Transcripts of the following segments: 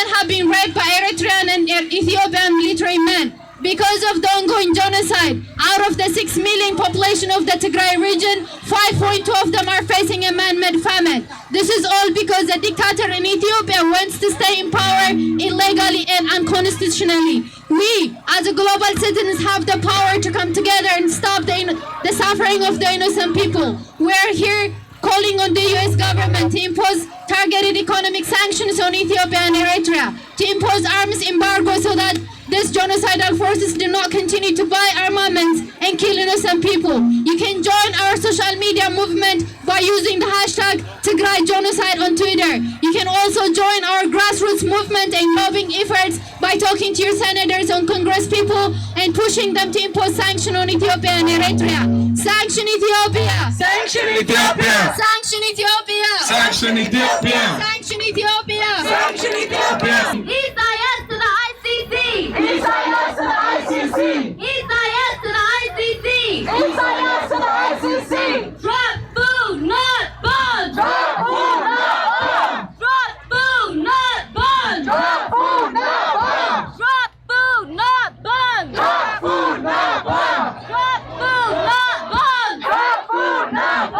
women have been raped by Eritrean and Ethiopian military men. Because of the ongoing genocide, out of the 6 million population of the Tigray region, 5.2 of them are facing a man-made famine. This is all because the dictator in Ethiopia wants to stay in power illegally and unconstitutionally. We, as a global citizens, have the power to come together and stop the suffering of the innocent people. We are here calling on the US government to impose targeted economic sanctions on Ethiopia and Eritrea, to impose arms embargo so that these genocidal forces do not continue to buy armaments and kill innocent people. You can join our social media movement by using the hashtag Tigray Genocide on Twitter. You can also join our grassroots movement and lobbying efforts by talking to your senators and Congress people and pushing them to impose sanctions on Ethiopia and Eritrea. Sanction Ethiopia! Sanction Ethiopia! Sanction Ethiopia! Sanction Ethiopia! Sanction Ethiopia! Sanction Ethiopia! Isaias to the ICC! Isaias to the ICC! Isaias to the ICC! Isaias to the ICC! Drop food, not bombs! Drop food, not bombs! Drop food, not bombs! Drop food, not bombs! Drop food, not bombs! Drop food, not bombs! Drop food, not bombs! Drop food, not bombs! Drop food, not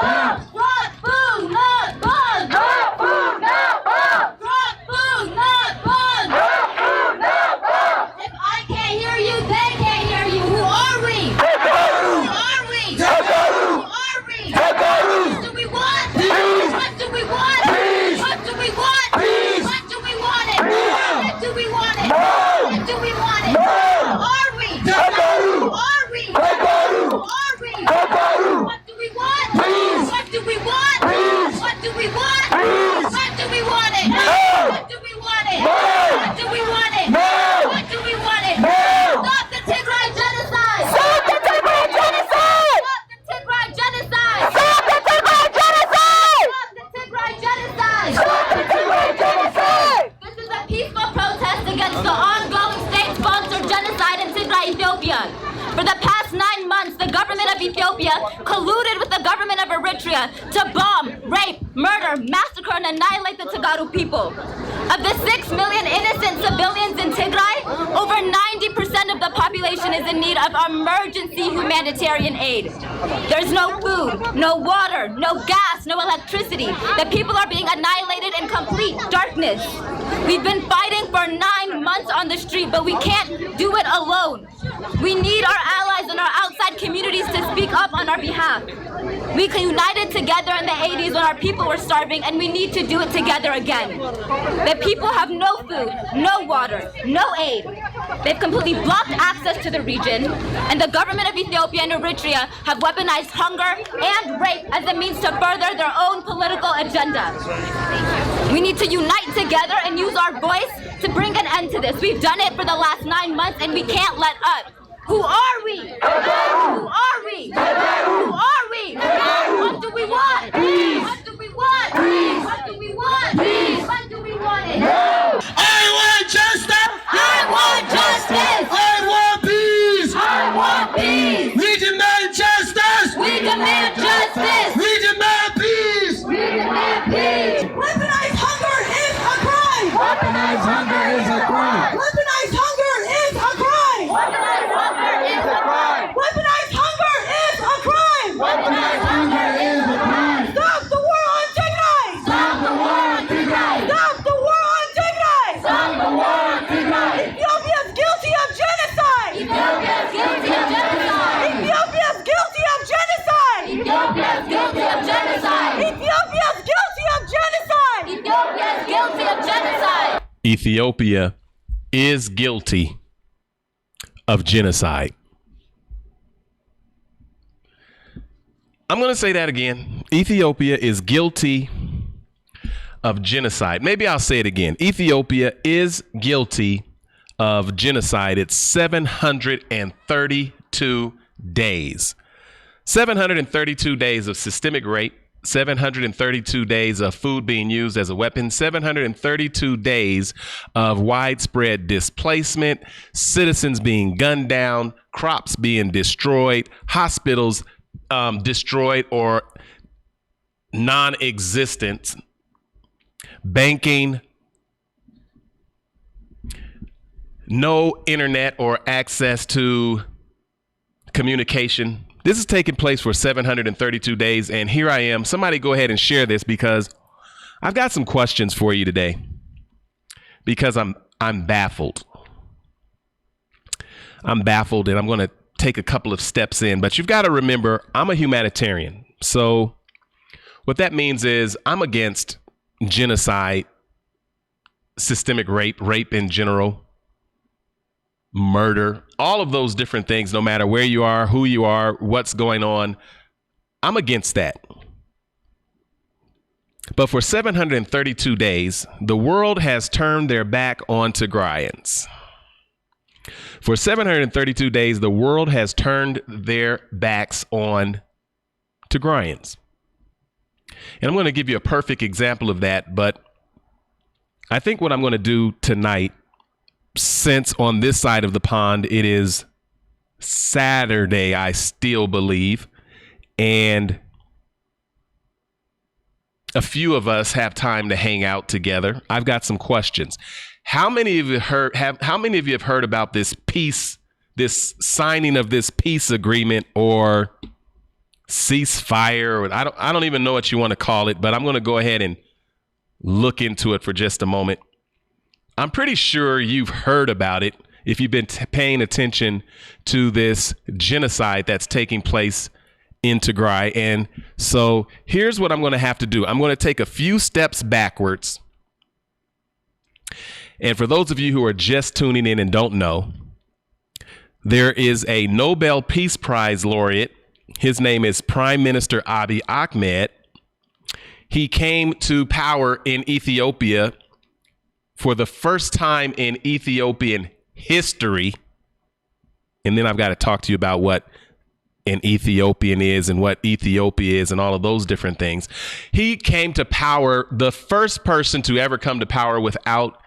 bombs! Drop food, not bombs! Drop food, not bombs! Drop food, not bombs! If I can't hear you, they can't hear you. Who are we? Who are we? Tagaru! Who are we? Tagaru! What do we want? Peace! What do we want? Peace! What do we want? Peace! What do we want it? Freedom! What do we want it? No! What do we want it? No! Who are we? Tagaru! Who are we? Tagaru! Who are we? Tagaru! What do we want? Peace! What do we want? Peace! What do we want? Peace! What do we want it? No! What do we want it? No! What do we want it? No! What do we want it? No! Stop the Tigray genocide! Stop the Tigray genocide! Stop the Tigray genocide! Stop the Tigray genocide! Stop the Tigray genocide! Stop the Tigray genocide! This is a peaceful protest against the ongoing state-sponsored genocide in Tigray, Ethiopia. For the past 9 months, the government of Ethiopia colluded with the government of Eritrea to bomb, rape, murder, massacre, and annihilate the Tagaru people. Of the 6 million innocent civilians in Tigray, over 90% of the population is in need of emergency humanitarian aid. There's no food, no water, no gas, no electricity. The people are being annihilated in complete darkness. We've been fighting for 9 months on the street, but we can't do it alone. We need our allies and our outside communities to speak up on our behalf. We united together in the 80s when our people were starving, and we need to do it together again. The people have no food, no water, no aid. They've completely blocked access to the region, and the government of Ethiopia and Eritrea have weaponized hunger and rape as a means to further their own political agenda. We need to unite together and use our voice to bring an end to this. We've done it for the last 9 months, and we can't let up. Who are we? Who are we? Who are we? What do we want? What do we want? What do we want? What do we want it? I want justice! I want justice! I want peace! I want peace! We demand justice! We demand justice! We demand peace! We demand peace! Weaponized hunger is a crime! Weaponized hunger is a crime! Weaponized hunger is a crime! Weaponized hunger is a crime! Weaponized hunger is a crime! Weaponized hunger is a crime! Stop the war on Tigray! Stop the war on Tigray! Stop the war on Tigray! Stop the war on Tigray! Ethiopia is guilty of genocide! Ethiopia is guilty of genocide! Ethiopia is guilty of genocide! Ethiopia is guilty of genocide! Ethiopia is guilty of genocide! Ethiopia is guilty of genocide! Ethiopia is guilty of genocide. I'm going to say that again. Ethiopia is guilty of genocide. Maybe I'll say it again. Ethiopia is guilty of genocide. It's 732 days. 732 days of systemic rape. 732 days of food being used as a weapon, 732 days of widespread displacement, citizens being gunned down, crops being destroyed, hospitals destroyed or non-existent, banking no internet or access to communication. This is taking place for 732 days. And here I am. Somebody go ahead and share this because I've got some questions for you today because I'm baffled. I'm baffled, and I'm going to take a couple of steps in. But you've got to remember, I'm a humanitarian. So what that means is I'm against genocide, systemic rape in general, murder, all of those different things, no matter where you are, who you are, what's going on. I'm against that. But for 732 days, the world has turned their back on Tigrayans. For 732 days, the world has turned their backs on Tigrayans. And I'm going to give you a perfect example of that. But I think what I'm going to do tonight, since on this side of the pond, it is Saturday, I still believe, and a few of us have time to hang out together. I've got some questions. How many of you have heard about this peace, this signing of this peace agreement or ceasefire? Or I don't even know what you want to call it, but I'm going to go ahead and look into it for just a moment. I'm pretty sure you've heard about it if you've been paying attention to this genocide that's taking place in Tigray. And so here's what I'm going to have to do. I'm going to take a few steps backwards. And for those of you who are just tuning in and don't know, there is a Nobel Peace Prize laureate. His name is Prime Minister Abiy Ahmed. He came to power in Ethiopia for the first time in Ethiopian history. And then I've got to talk to you about what an Ethiopian is and what Ethiopia is and all of those different things. He came to power, the first person to ever come to power without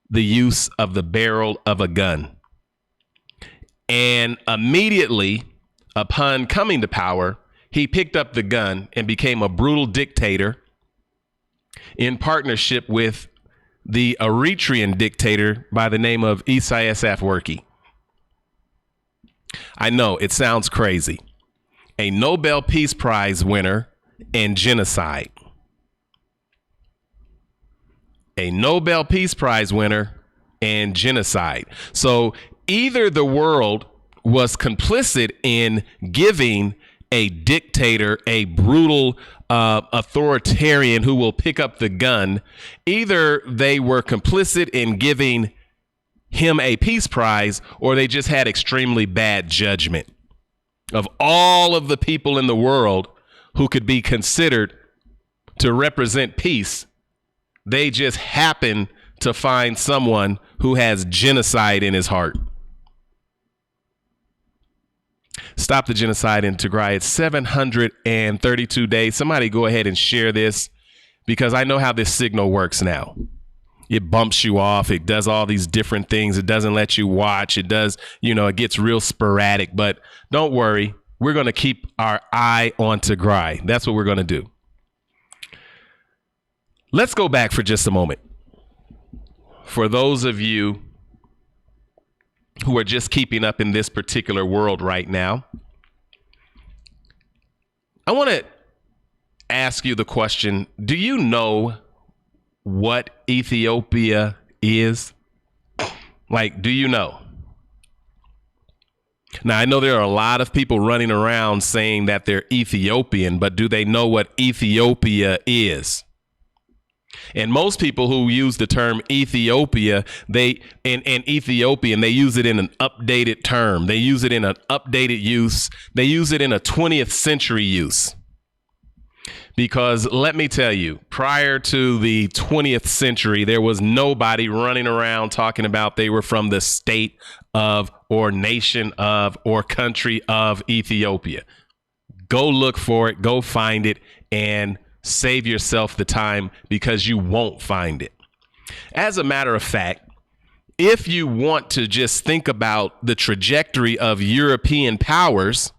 the use of the barrel of a gun. And immediately upon coming to power, he picked up the gun and became a brutal dictator in partnership with the Eritrean dictator by the name of Isaias Afwerki. I know it sounds crazy. A Nobel Peace Prize winner and genocide. A Nobel Peace Prize winner and genocide. So either the world was complicit in giving a dictator, a brutal authoritarian who will pick up the gun, either they were complicit in giving him a peace prize, or they just had extremely bad judgment. Of all of the people in the world who could be considered to represent peace, they just happen to find someone who has genocide in his heart. Stop the genocide in Tigray. It's 732 days. Somebody go ahead and share this, because I know how this signal works now. It bumps you off. It does all these different things. It doesn't let you watch. It does, it gets real sporadic. But don't worry. We're going to keep our eye on Tigray. That's what we're going to do. Let's go back for just a moment. For those of you who are just keeping up in this particular world right now, I want to ask you the question, do you know what Ethiopia is? Like, do you know? Now, I know there are a lot of people running around saying that they're Ethiopian, but do they know what Ethiopia is? And most people who use the term Ethiopia, in Ethiopian, they use it in an updated term. They use it in an updated use. They use it in a 20th century use. Because let me tell you, prior to the 20th century, there was nobody running around talking about they were from the state of, or nation of, or country of Ethiopia. Go look for it, go find it, and save yourself the time, because you won't find it. As a matter of fact, if you want to just think about the trajectory of European powers,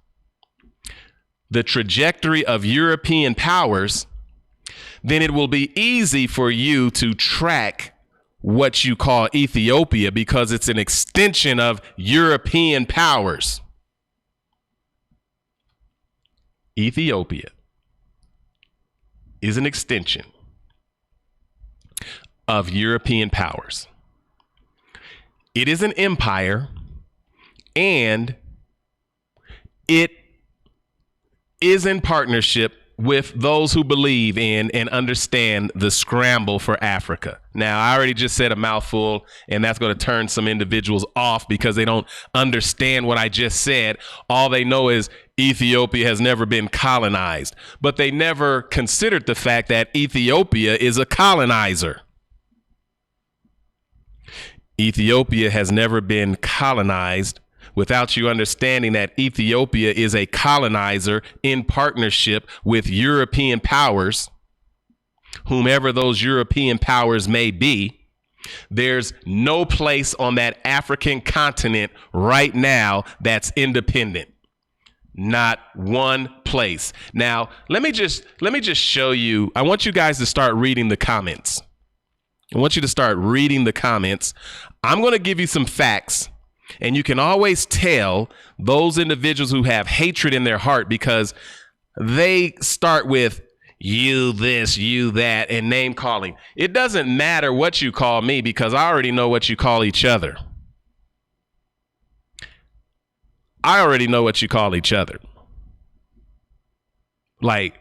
then it will be easy for you to track what you call Ethiopia because it's an extension of European powers. Ethiopia is an extension of European powers. It is an empire, and it is in partnership with those who believe in and understand the scramble for Africa. Now, I already just said a mouthful, and that's going to turn some individuals off because they don't understand what I just said. All they know is Ethiopia has never been colonized, but they never considered the fact that Ethiopia is a colonizer. Ethiopia has never been colonized without you understanding that Ethiopia is a colonizer in partnership with European powers, whomever those European powers may be. There's no place on that African continent right now that's independent. Not one place. Now, let me just show you. I want you guys to start reading the comments. I want you to start reading the comments. I'm going to give you some facts. And you can always tell those individuals who have hatred in their heart because they start with you this, you that, and name calling. It doesn't matter what you call me because I already know what you call each other. I already know what you call each other. Like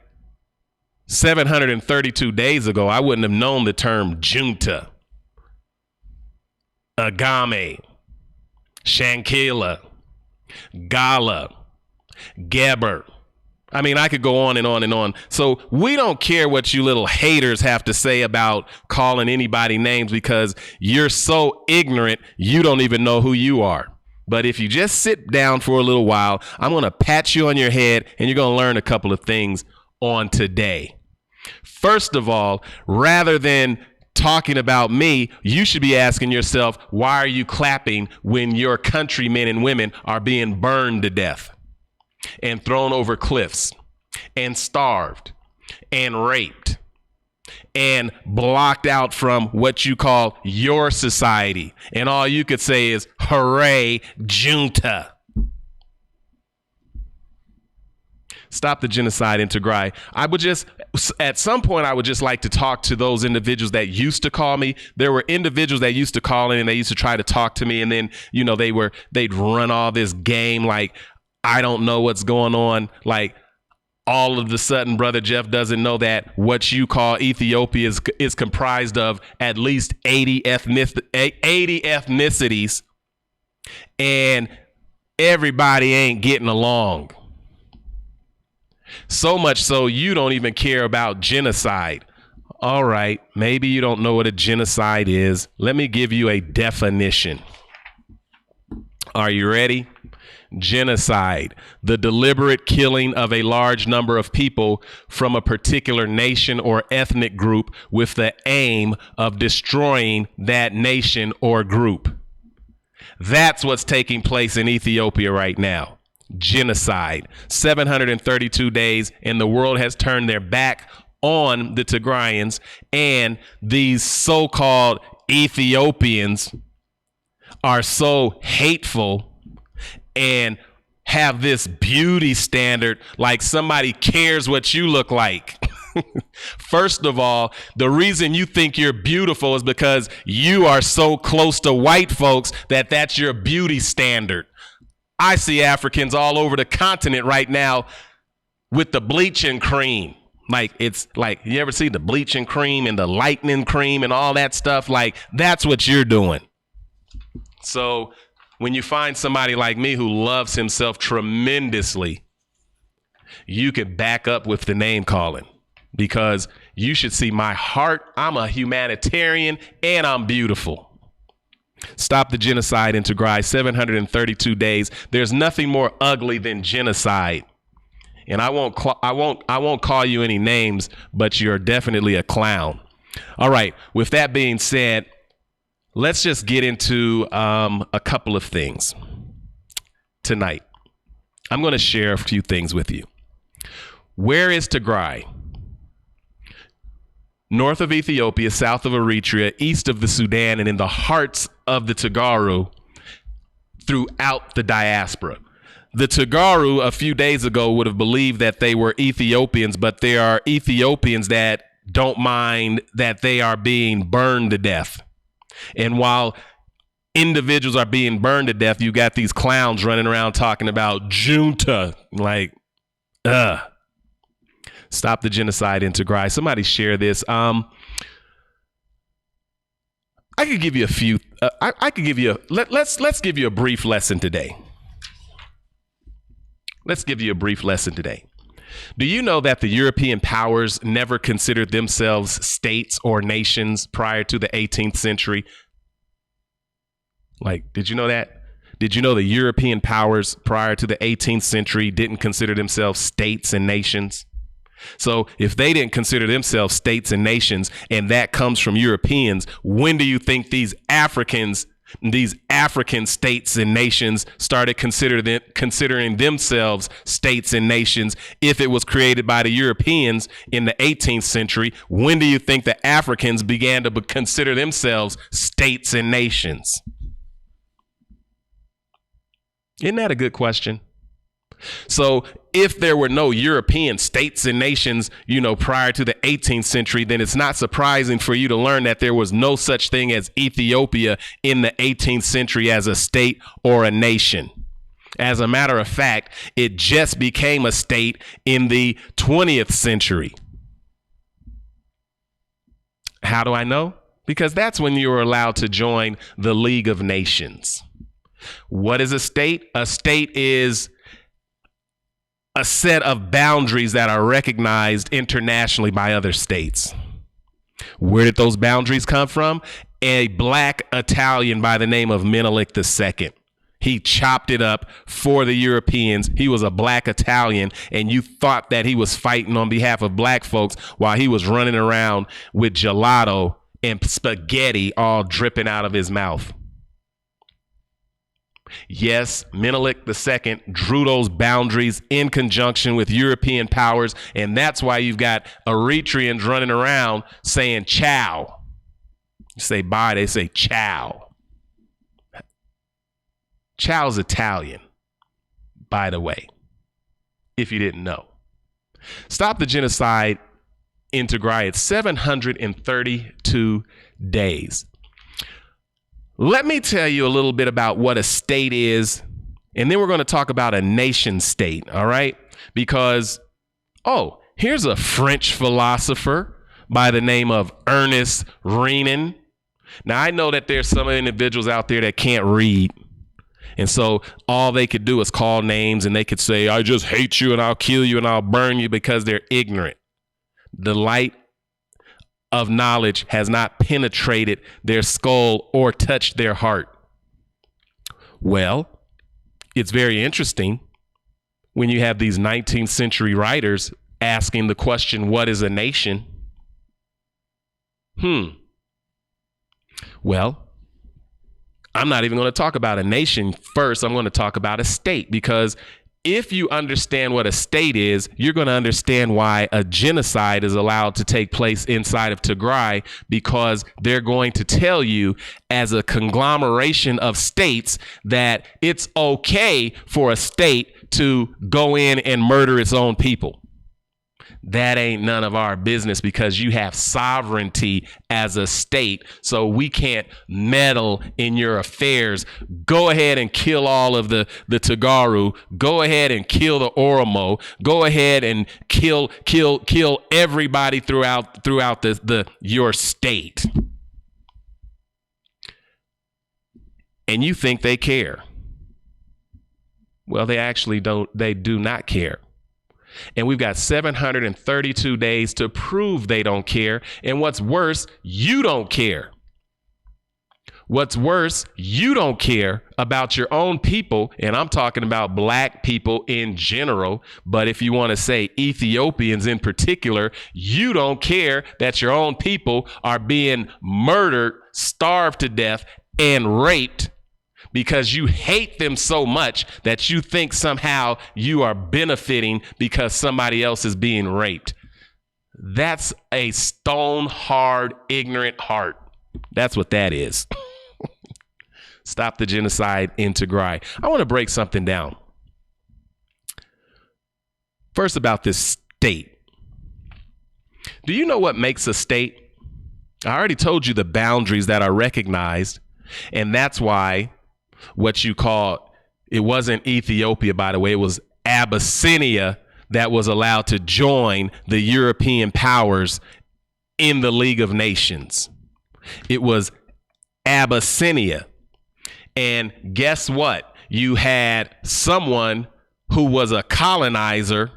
732 days ago, I wouldn't have known the term junta, agame, Shankila, Gala, Geber. I mean, I could go on and on and on. So we don't care what you little haters have to say about calling anybody names because you're so ignorant, you don't even know who you are. But if you just sit down for a little while, I'm going to pat you on your head and you're going to learn a couple of things on today. First of all, rather than talking about me, you should be asking yourself, why are you clapping when your countrymen and women are being burned to death and thrown over cliffs and starved and raped and blocked out from what you call your society? And all you could say is, hooray, junta. Stop the genocide in Tigray. At some point, I would just like to talk to those individuals that used to call me. There were individuals that used to call in and they used to try to talk to me. And then, they'd run all this game like, I don't know what's going on. Like, all of a sudden, Brother Jeff doesn't know that what you call Ethiopia is comprised of at least 80 ethnicities, and everybody ain't getting along. So much so you don't even care about genocide. All right, maybe you don't know what a genocide is. Let me give you a definition. Are you ready? Genocide, the deliberate killing of a large number of people from a particular nation or ethnic group with the aim of destroying that nation or group. That's what's taking place in Ethiopia right now. Genocide. 732 days, and the world has turned their back on the Tigrayans, and these so-called Ethiopians are so hateful and have this beauty standard like somebody cares what you look like. First of all, the reason you think you're beautiful is because you are so close to white folks that that's your beauty standard. I see Africans all over the continent right now with the bleaching cream. Like, it's like, you ever see the bleaching cream and the lightening cream and all that stuff? Like, that's what you're doing. So when you find somebody like me who loves himself tremendously, you can back up with the name calling because you should see my heart. I'm a humanitarian and I'm beautiful. Stop the genocide in Tigray, 732 days. There's nothing more ugly than genocide. And I won't call you any names, but you're definitely a clown. All right. With that being said, let's just get into a couple of things tonight. I'm going to share a few things with you. Where is Tigray? north of Ethiopia, south of Eritrea, east of the Sudan, and in the hearts of the Tigray throughout the diaspora. The Tigray a few days ago would have believed that they were Ethiopians, but there are Ethiopians that don't mind that they are being burned to death. And while individuals are being burned to death, you got these clowns running around talking about junta. Like, stop the genocide in Tigray. Somebody share this. I could give you a few. I could give you. Let's give you a brief lesson today. Let's give you a brief lesson today. Do you know that the European powers never considered themselves states or nations prior to the 18th century? Like, did you know that? Did you know the European powers prior to the 18th century didn't consider themselves states and nations? So if they didn't consider themselves states and nations, and that comes from Europeans, when do you think these African states and nations started considering themselves states and nations? If it was created by the Europeans in the 18th century, when do you think the Africans began to consider themselves states and nations? Isn't that a good question? So if there were no European states and nations, prior to the 18th century, then it's not surprising for you to learn that there was no such thing as Ethiopia in the 18th century as a state or a nation. As a matter of fact, it just became a state in the 20th century. How do I know? Because that's when you were allowed to join the League of Nations. What is a state? A state is a set of boundaries that are recognized internationally by other states. Where did those boundaries come from? A black Italian by the name of Menelik II. He chopped it up for the Europeans. He was a black Italian, and you thought that he was fighting on behalf of black folks while he was running around with gelato and spaghetti all dripping out of his mouth. Yes, Menelik II drew those boundaries in conjunction with European powers, and that's why you've got Eritreans running around saying ciao. You say bye, they say ciao. Ciao's Italian, by the way, if you didn't know. Stop the genocide in Tigray. It's 732 days. Let me tell you a little bit about what a state is, and then we're going to talk about a nation state, all right? Because, here's a French philosopher by the name of Ernest Renan. Now, I know that there's some individuals out there that can't read, and so all they could do is call names, and they could say, I just hate you, and I'll kill you, and I'll burn you, because they're ignorant. The light of knowledge has not penetrated their skull or touched their heart. Well, it's very interesting when you have these 19th century writers asking the question, what is a nation? Well, I'm not even going to talk about a nation first. I'm going to talk about a state, because if you understand what a state is, you're going to understand why a genocide is allowed to take place inside of Tigray, because they're going to tell you, as a conglomeration of states, that it's okay for a state to go in and murder its own people. That ain't none of our business, because you have sovereignty as a state, so we can't meddle in your affairs. Go ahead and kill all of the Tigray. Go ahead and kill the Oromo. Go ahead and kill everybody throughout your state. And you think they care. Well, they actually don't. They do not care. And we've got 732 days to prove they don't care. And what's worse, you don't care. What's worse, you don't care about your own people. And I'm talking about black people in general. But if you want to say Ethiopians in particular, you don't care that your own people are being murdered, starved to death, and raped, because you hate them so much that you think somehow you are benefiting because somebody else is being raped. That's a stone hard, ignorant heart. That's what that is. Stop the genocide in Tigray. I want to break something down. First, about this state. Do you know what makes a state? I already told you the boundaries that are recognized, and that's why what you call, it wasn't Ethiopia, by the way, it was Abyssinia that was allowed to join the European powers in the League of Nations. It was Abyssinia. And guess what? You had someone who was a colonizer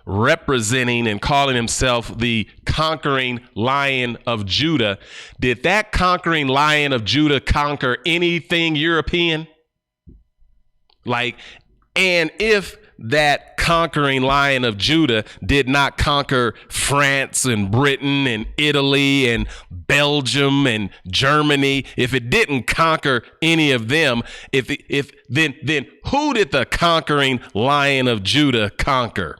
representing and calling himself the conquering Lion of Judah. Did that conquering Lion of Judah conquer anything European? And if that conquering Lion of Judah did not conquer France and Britain and Italy and Belgium and Germany, if it didn't conquer any of them, then who did the conquering Lion of Judah conquer?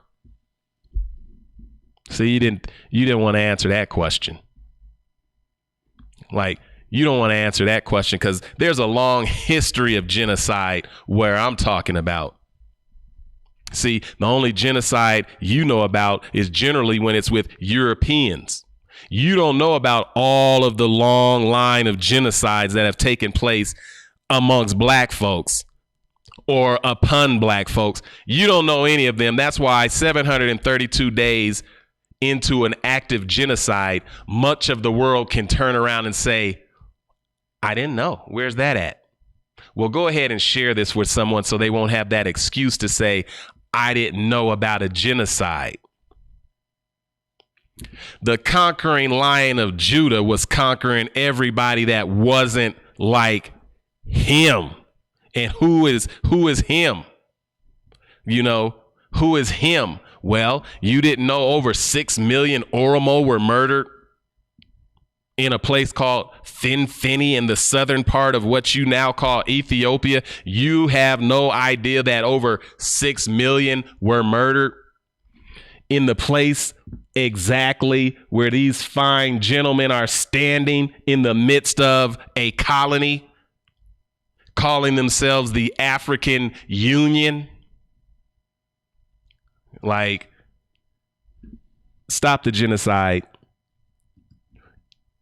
See, you didn't want to answer that question. You don't want to answer that question because there's a long history of genocide where I'm talking about. See, the only genocide you know about is generally when it's with Europeans. You don't know about all of the long line of genocides that have taken place amongst black folks or upon black folks. You don't know any of them. That's why 732 days into an active genocide, much of the world can turn around and say, I didn't know. Where's that at? Well, go ahead and share this with someone so they won't have that excuse to say, I didn't know about a genocide. The conquering Lion of Judah was conquering everybody that wasn't like him. And who is him? You know, who is him? Well, you didn't know over 6 million Oromo were murdered in a place called Finfini in the southern part of what you now call Ethiopia. You have no idea that over 6 million were murdered in the place exactly where these fine gentlemen are standing in the midst of a colony, calling themselves the African Union. Stop the genocide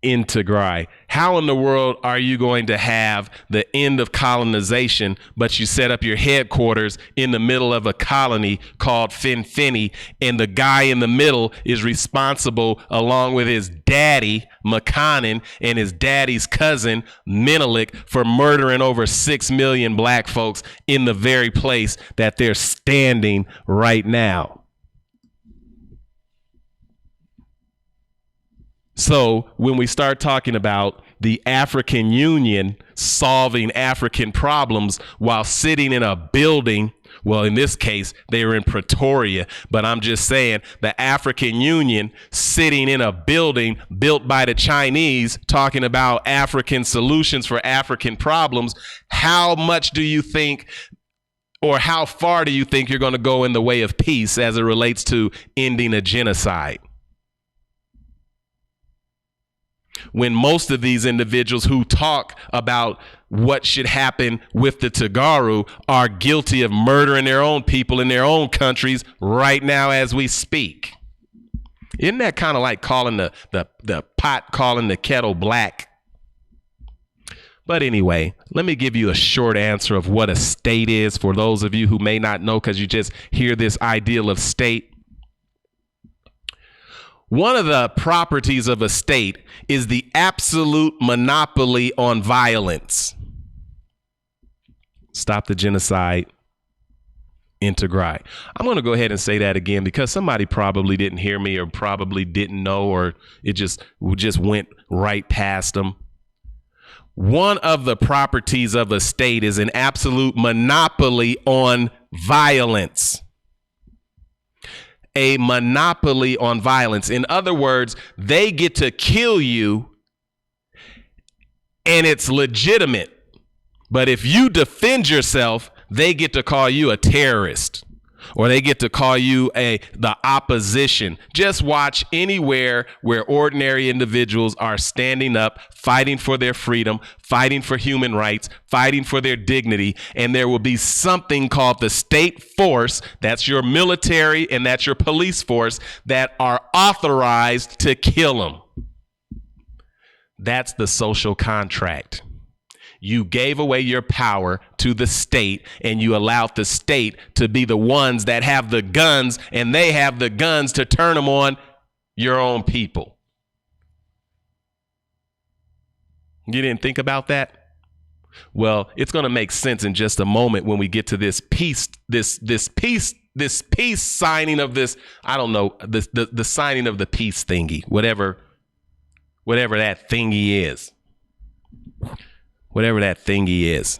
in Tigray. How in the world are you going to have the end of colonization, but you set up your headquarters in the middle of a colony called Finfini, and the guy in the middle is responsible, along with his daddy, Makanin, and his daddy's cousin, Menelik, for murdering over 6 million black folks in the very place that they're standing right now? So when we start talking about the African Union solving African problems while sitting in a building, well, in this case, they were in Pretoria, but I'm just saying the African Union sitting in a building built by the Chinese talking about African solutions for African problems, how much do you think, or how far do you think you're going to go in the way of peace as it relates to ending a genocide? When most of these individuals who talk about what should happen with the Tigray are guilty of murdering their own people in their own countries right now as we speak. Isn't that kind of like calling the pot, calling the kettle black? But anyway, let me give you a short answer of what a state is for those of you who may not know because you just hear this ideal of state. One of the properties of a state is the absolute monopoly on violence. Stop the genocide in Tigray. I'm going to go ahead and say that again because somebody probably didn't hear me or probably didn't know, or it just went right past them. One of the properties of a state is an absolute monopoly on violence. A monopoly on violence. In other words, they get to kill you and it's legitimate. But if you defend yourself, they get to call you a terrorist. or they get to call you the opposition. Just watch anywhere where ordinary individuals are standing up, fighting for their freedom, fighting for human rights, fighting for their dignity, and there will be something called the state force, that's your military and that's your police force, that are authorized to kill them. That's the social contract. You gave away your power to the state, and you allowed the state to be the ones that have the guns, and they have the guns to turn them on your own people. You didn't think about that? Well, it's going to make sense in just a moment when we get to this peace signing of this, I don't know, the signing of the peace thingy, whatever that thingy is. Whatever that thingy is.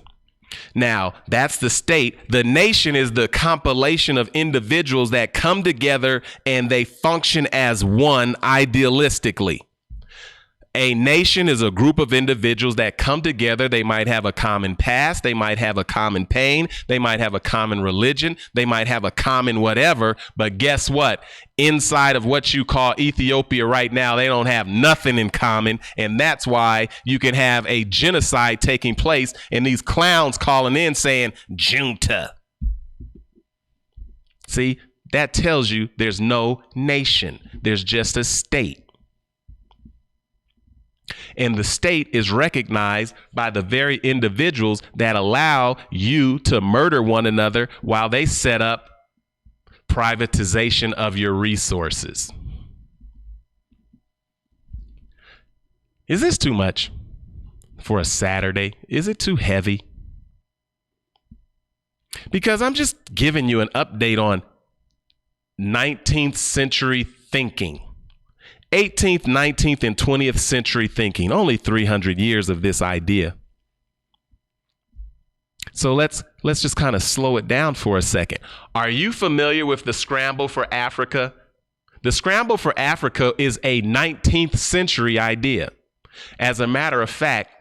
Now, that's the state. The nation is the compilation of individuals that come together and they function as one idealistically. A nation is a group of individuals that come together. They might have a common past. They might have a common pain. They might have a common religion. They might have a common whatever. But guess what? Inside of what you call Ethiopia right now, they don't have nothing in common. And that's why you can have a genocide taking place and these clowns calling in saying, junta. See, that tells you there's no nation. There's just a state. And the state is recognized by the very individuals that allow you to murder one another while they set up privatization of your resources. Is this too much for a Saturday? Is it too heavy? Because I'm just giving you an update on 19th century thinking. 18th, 19th, and 20th century thinking. Only 300 years of this idea. So let's just kind of slow it down for a second. Are you familiar with the scramble for Africa? The scramble for Africa is a 19th century idea. As a matter of fact,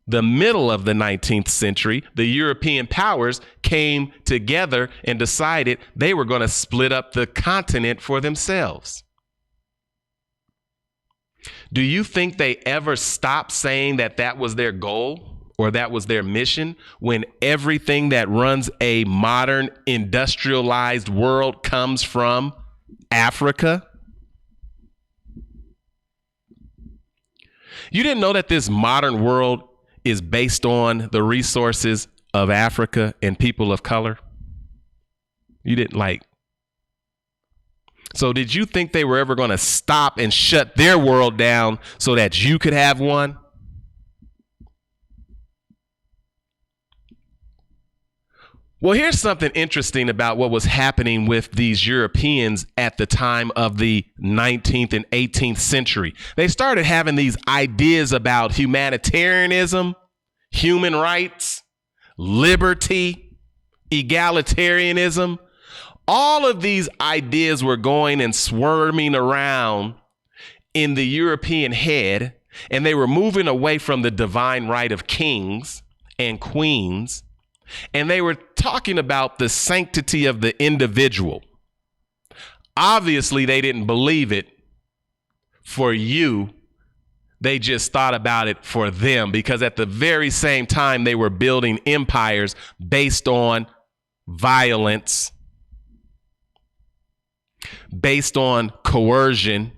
the middle of the 19th century, the European powers came together and decided they were going to split up the continent for themselves. Do you think they ever stopped saying that that was their goal or that was their mission when everything that runs a modern industrialized world comes from Africa? You didn't know that this modern world is based on the resources of Africa and people of color? You didn't So did you think they were ever going to stop and shut their world down so that you could have one? Well, here's something interesting about what was happening with these Europeans at the time of the 19th and 18th century. They started having these ideas about humanitarianism, human rights, liberty, egalitarianism. All of these ideas were going and swarming around in the European head, and they were moving away from the divine right of kings and queens, and they were talking about the sanctity of the individual. Obviously, they didn't believe it for you. They just thought about it for them, because at the very same time, they were building empires based on violence, based on coercion,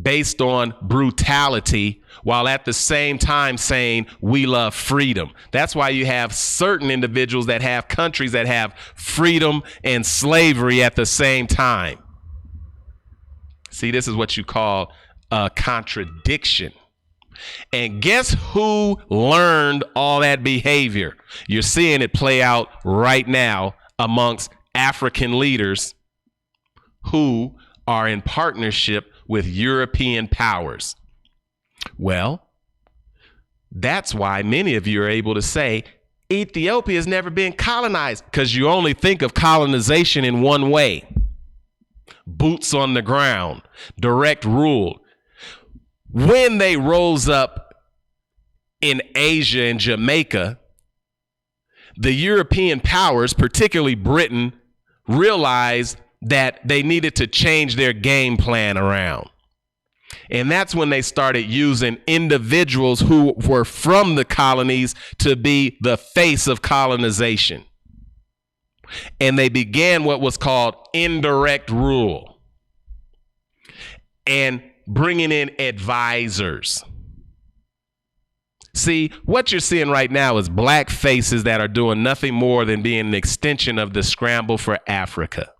based on brutality, while at the same time saying we love freedom. That's why you have certain individuals that have countries that have freedom and slavery at the same time. See, this is what you call a contradiction. And guess who learned all that behavior? You're seeing it play out right now amongst African leaders who are in partnership with European powers. Well, that's why many of you are able to say Ethiopia has never been colonized, because you only think of colonization in one way: boots on the ground, direct rule. When they rose up in Asia and Jamaica, the European powers, particularly Britain, realized that they needed to change their game plan around. And that's when they started using individuals who were from the colonies to be the face of colonization. And they began what was called indirect rule and bringing in advisors. See, what you're seeing right now is black faces that are doing nothing more than being an extension of the scramble for Africa.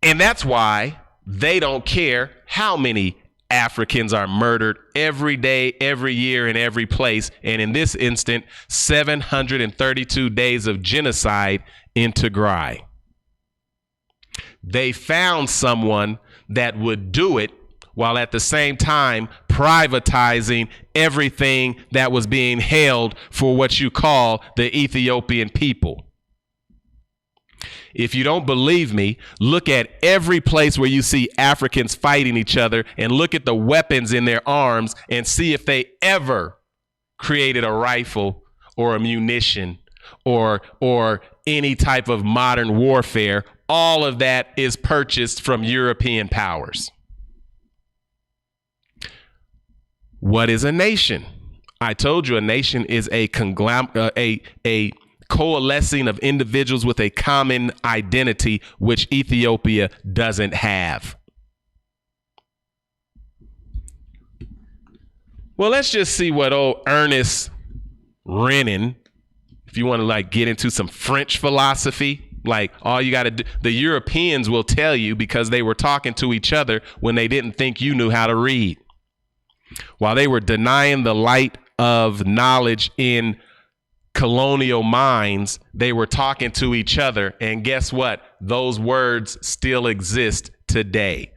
And that's why they don't care how many Africans are murdered every day, every year, in every place. And in this instant, 732 days of genocide in Tigray. They found someone that would do it while at the same time privatizing everything that was being held for what you call the Ethiopian people. If you don't believe me, look at every place where you see Africans fighting each other and look at the weapons in their arms and see if they ever created a rifle or a munition or any type of modern warfare. All of that is purchased from European powers. What is a nation? I told you a nation is a coalescing of individuals with a common identity, which Ethiopia doesn't have. Well, let's just see what old Ernest Renan, if you want to get into some French philosophy, all you got to do, the Europeans will tell you because they were talking to each other when they didn't think you knew how to read. While they were denying the light of knowledge in colonial minds, they were talking to each other. And guess what? Those words still exist today.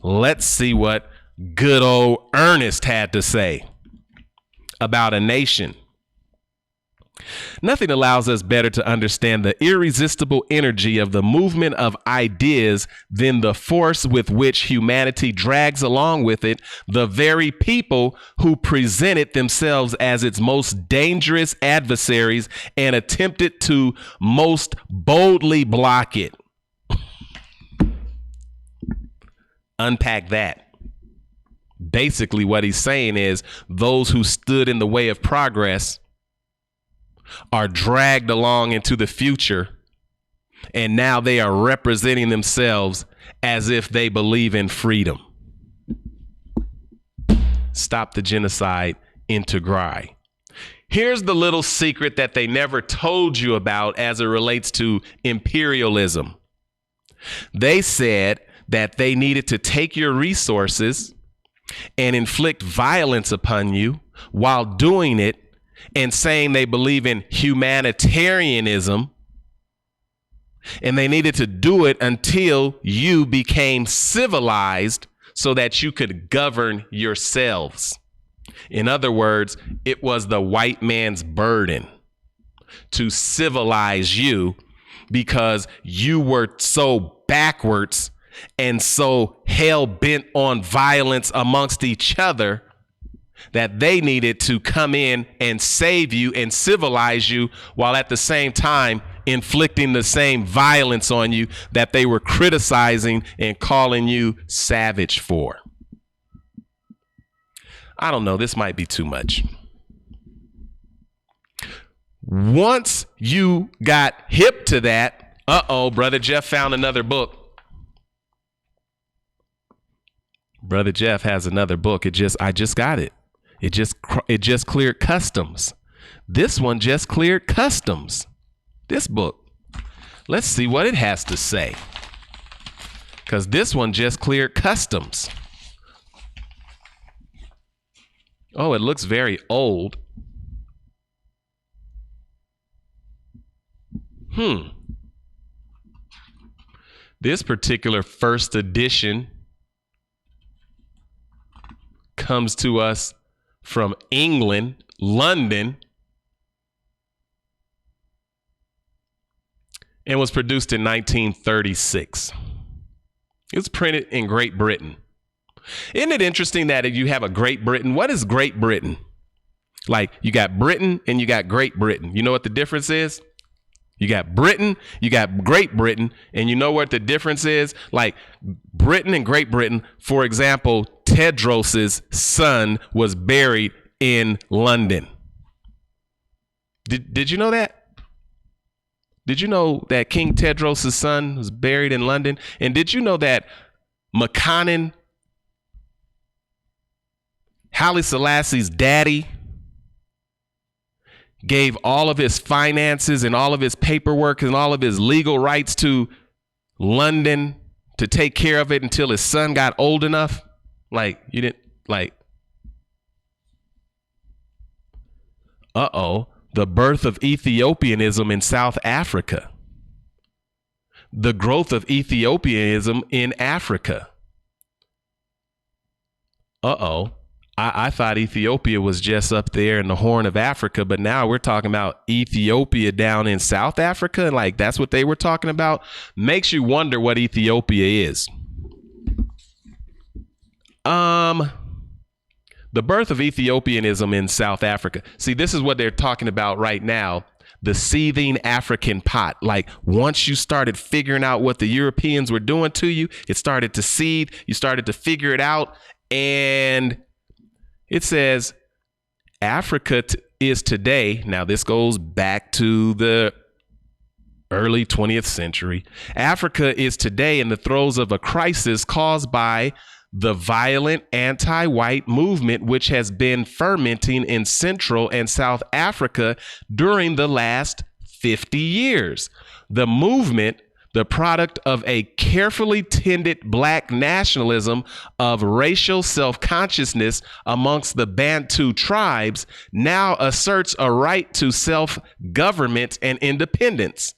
Let's see what good old Ernest had to say about a nation. Nothing allows us better to understand the irresistible energy of the movement of ideas than the force with which humanity drags along with it the very people who presented themselves as its most dangerous adversaries and attempted to most boldly block it. Unpack that. Basically, what he's saying is those who stood in the way of progress are dragged along into the future, and now they are representing themselves as if they believe in freedom. Stop the genocide in Tigray. Here's the little secret that they never told you about as it relates to imperialism. They said that they needed to take your resources and inflict violence upon you while doing it, and saying they believe in humanitarianism, and they needed to do it until you became civilized so that you could govern yourselves. In other words, it was the white man's burden to civilize you because you were so backwards and so hell-bent on violence amongst each other that they needed to come in and save you and civilize you while at the same time inflicting the same violence on you that they were criticizing and calling you savage for. I don't know, this might be too much. Once you got hip to that, Brother Jeff found another book. Brother Jeff has another book. I just got it. It just cleared customs. This one just cleared customs. This book. Let's see what it has to say. Because this one just cleared customs. Oh, it looks very old. This particular first edition comes to us from England, London, and was produced in 1936. It was printed in Great Britain. Isn't it interesting that you have a Great Britain? What is Great Britain? You got Britain and you got Great Britain. You know what the difference is? You got Britain, you got Great Britain, and you know what the difference is? Like Britain and Great Britain, for example, Tedros's son was buried in London. Did you know that? Did you know that King Tedros' son was buried in London? And did you know that Makhanen, Haile Selassie's daddy, gave all of his finances and all of his paperwork and all of his legal rights to London to take care of it until his son got old enough? Like, you didn't, like, the birth of Ethiopianism in South Africa. The growth of Ethiopianism in Africa. I thought Ethiopia was just up there in the Horn of Africa, but now we're talking about Ethiopia down in South Africa. And like, that's what they were talking about. Makes you wonder what Ethiopia is. The birth of Ethiopianism in South Africa. See, this is what they're talking about right now. The seething African pot. Like once you started figuring out what the Europeans were doing to you, it started to seethe. You started to figure it out. And it says Africa is today. Now this goes back to the early 20th century. Africa is today in the throes of a crisis caused by the violent anti-white movement, which has been fermenting in Central and South Africa during the last 50 years. The movement, the product of a carefully tended black nationalism of racial self-consciousness amongst the Bantu tribes, now asserts a right to self-government and independence.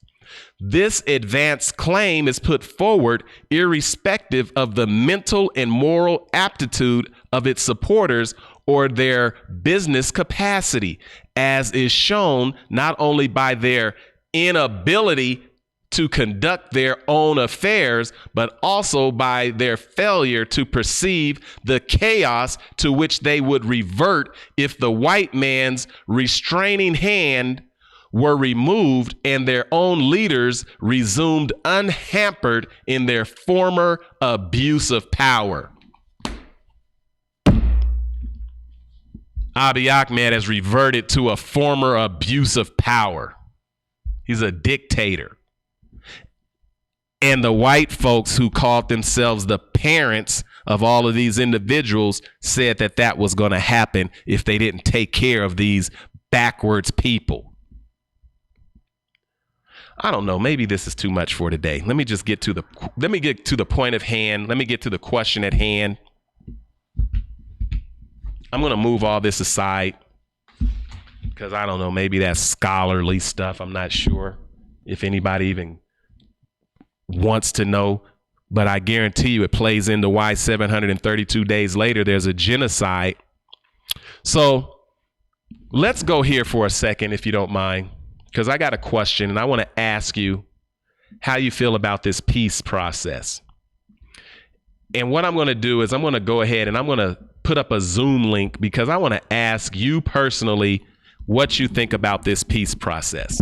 This advanced claim is put forward irrespective of the mental and moral aptitude of its supporters or their business capacity, as is shown not only by their inability to conduct their own affairs, but also by their failure to perceive the chaos to which they would revert if the white man's restraining hand were removed and their own leaders resumed unhampered in their former abuse of power. Abiy Ahmed has reverted to a former abuse of power. He's a dictator. And the white folks who called themselves the parents of all of these individuals said that that was going to happen if they didn't take care of these backwards people. I don't know. Maybe this is too much for today. Let me get to the point of hand. Let me get to the question at hand. I'm going to move all this aside because I don't know. Maybe that's scholarly stuff. I'm not sure if anybody even wants to know, but I guarantee you it plays into why 732 days later there's a genocide. So let's go here for a second, if you don't mind, because I got a question and I want to ask you how you feel about this peace process. And what I'm going to do is I'm going to go ahead and I'm going to put up a Zoom link because I want to ask you personally what you think about this peace process.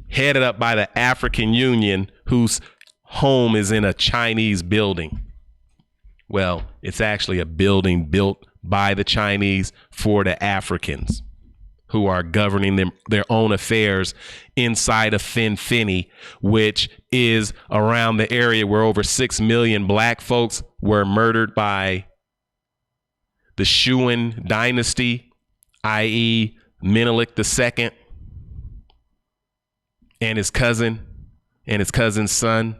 Headed up by the African Union, whose home is in a Chinese building. Well, it's actually a building built by the Chinese for the Africans who are governing their own affairs inside of Finfini, which is around the area where over 6 million black folks were murdered by the Shuan dynasty, i.e. Menelik II and his cousin and his cousin's son.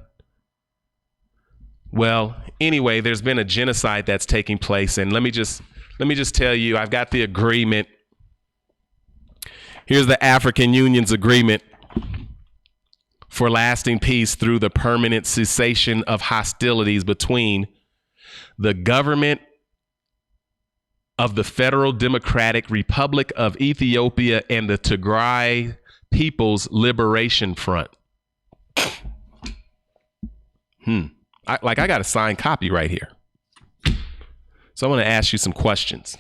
Well, anyway, there's been a genocide that's taking place. And let me just tell you, I've got the agreement. Here's the African Union's agreement for lasting peace through the permanent cessation of hostilities between the government of the Federal Democratic Republic of Ethiopia and the Tigray People's Liberation Front. I got a signed copy right here. So I want to ask you some questions.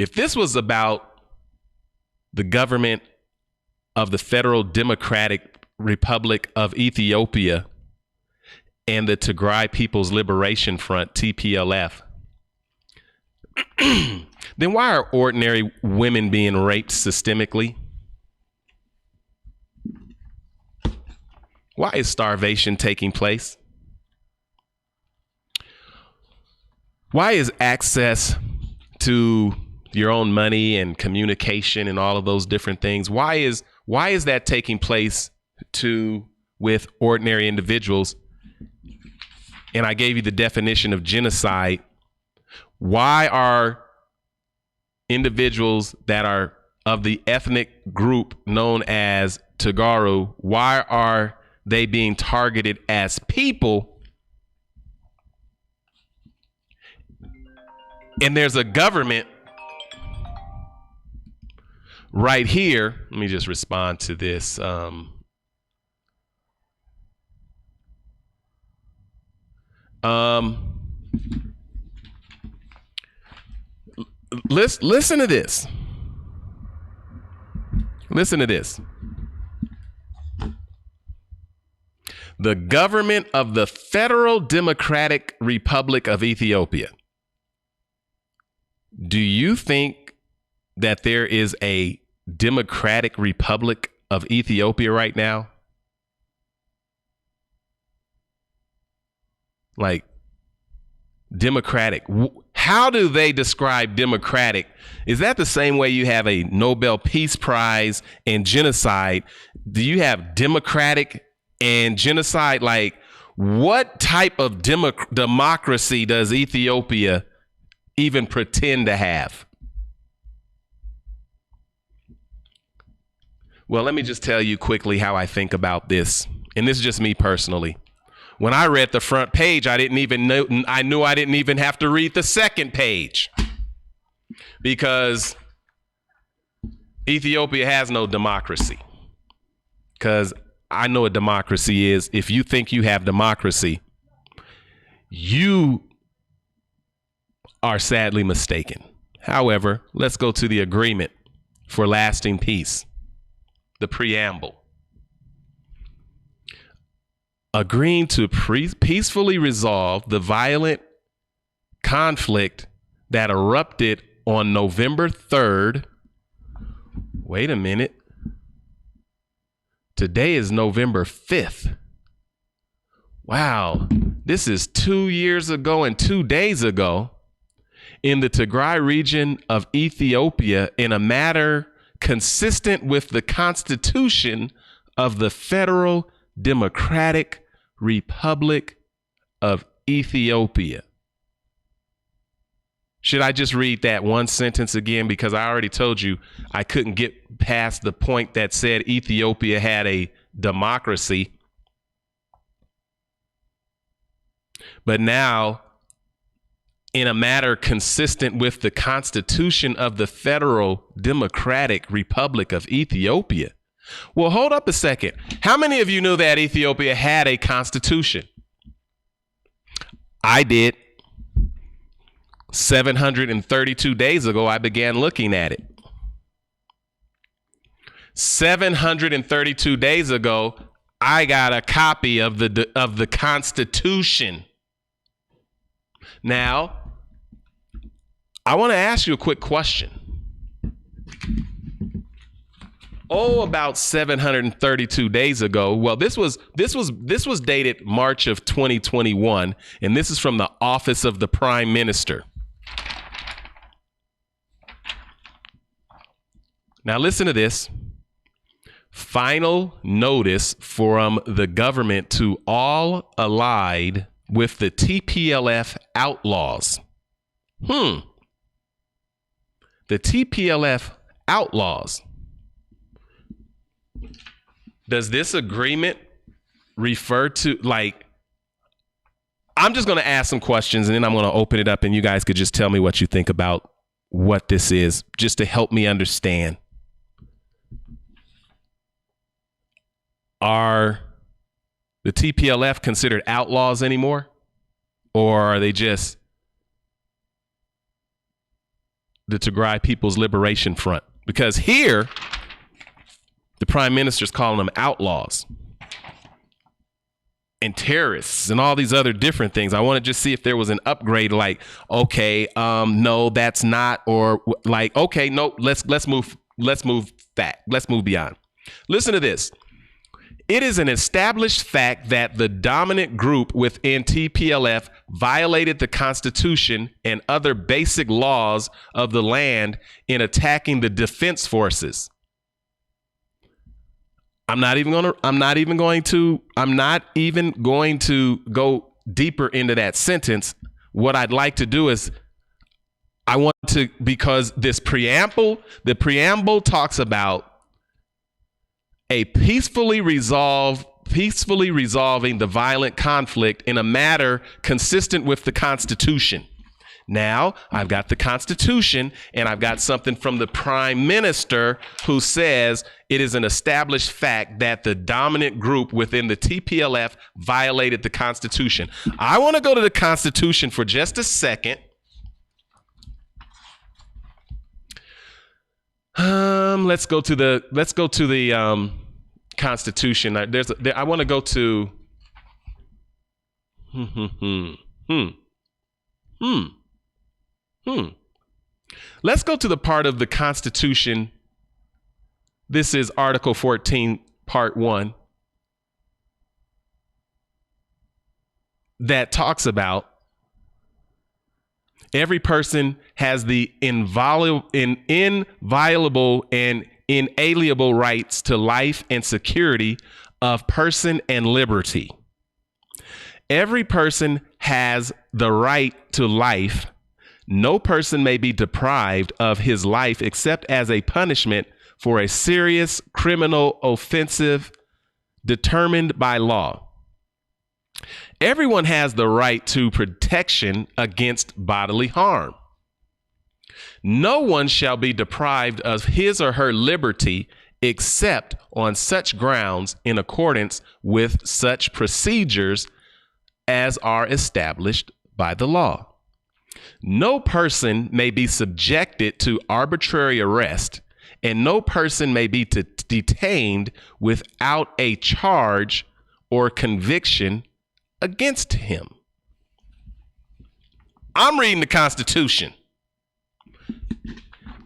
If this was about the government of the Federal Democratic Republic of Ethiopia and the Tigray People's Liberation Front, TPLF, then why are ordinary women being raped systemically? Why is starvation taking place? Why is access to your own money and communication and all of those different things, why is that taking place with ordinary individuals? And I gave you the definition of genocide. Why are individuals that are of the ethnic group known as Tigray, why are they being targeted as people? And there's a government right here. Let me just respond to this. Listen to this. Listen to this. The government of the Federal Democratic Republic of Ethiopia. Do you think that there is a Democratic Republic of Ethiopia right now? Like, democratic. How do they describe democratic? Is that the same way you have a Nobel Peace Prize and genocide? Do you have democratic and genocide? Like, what type of democracy does Ethiopia even pretend to have? Well, let me just tell you quickly how I think about this. And this is just me personally. When I read the front page, I knew I didn't even have to read the second page, because Ethiopia has no democracy. Because I know what democracy is. If you think you have democracy, you are sadly mistaken. However, let's go to the agreement for lasting peace, the preamble. Agreeing to peacefully resolve the violent conflict that erupted on November 3rd. Wait a minute. Today is November 5th. Wow. This is 2 years ago and 2 days ago in the Tigray region of Ethiopia, in a matter consistent with the Constitution of the Federal Democratic Republic of Ethiopia. Should I just read that one sentence again? Because I already told you I couldn't get past the point that said Ethiopia had a democracy. But now, in a matter consistent with the Constitution of the Federal Democratic Republic of Ethiopia. Well, hold up a second. How many of you knew that Ethiopia had a constitution? I did. 732 days ago, I began looking at it. 732 days ago, I got a copy of the Constitution. Now, I want to ask you a quick question. About 732 days ago. Well, this was dated March of 2021, and this is from the Office of the Prime Minister. Now listen to this. Final notice from the government to all allied with the TPLF outlaws. The TPLF outlaws. Does this agreement refer to, like, I'm just going to ask some questions and then I'm going to open it up and you guys could just tell me what you think about what this is, just to help me understand. Are the TPLF considered outlaws anymore? Or are they just the Tigray People's Liberation Front, because here the prime minister's calling them outlaws and terrorists and all these other different things. I want to just see if there was an upgrade, like, okay, no, that's not, or like, okay, no, let's move back. Let's move beyond. Listen to this. It is an established fact that the dominant group within TPLF violated the Constitution and other basic laws of the land in attacking the defense forces. I'm not even going to go deeper into that sentence. What I'd like to do is because the preamble talks about a peacefully resolving the violent conflict in a manner consistent with the Constitution. Now, I've got the Constitution, and I've got something from the Prime Minister who says it is an established fact that the dominant group within the TPLF violated the Constitution. I want to go to the Constitution for just a second. Let's go to the Constitution. I want to go to Let's go to the part of the Constitution. This is Article 14, Part 1, that talks about every person has the inviolable and inalienable rights to life and security of person and liberty. Every person has the right to life. No person may be deprived of his life except as a punishment for a serious criminal offense determined by law. Everyone has the right to protection against bodily harm. No one shall be deprived of his or her liberty except on such grounds in accordance with such procedures as are established by the law. No person may be subjected to arbitrary arrest, and no person may be detained without a charge or conviction against him. I'm reading the Constitution.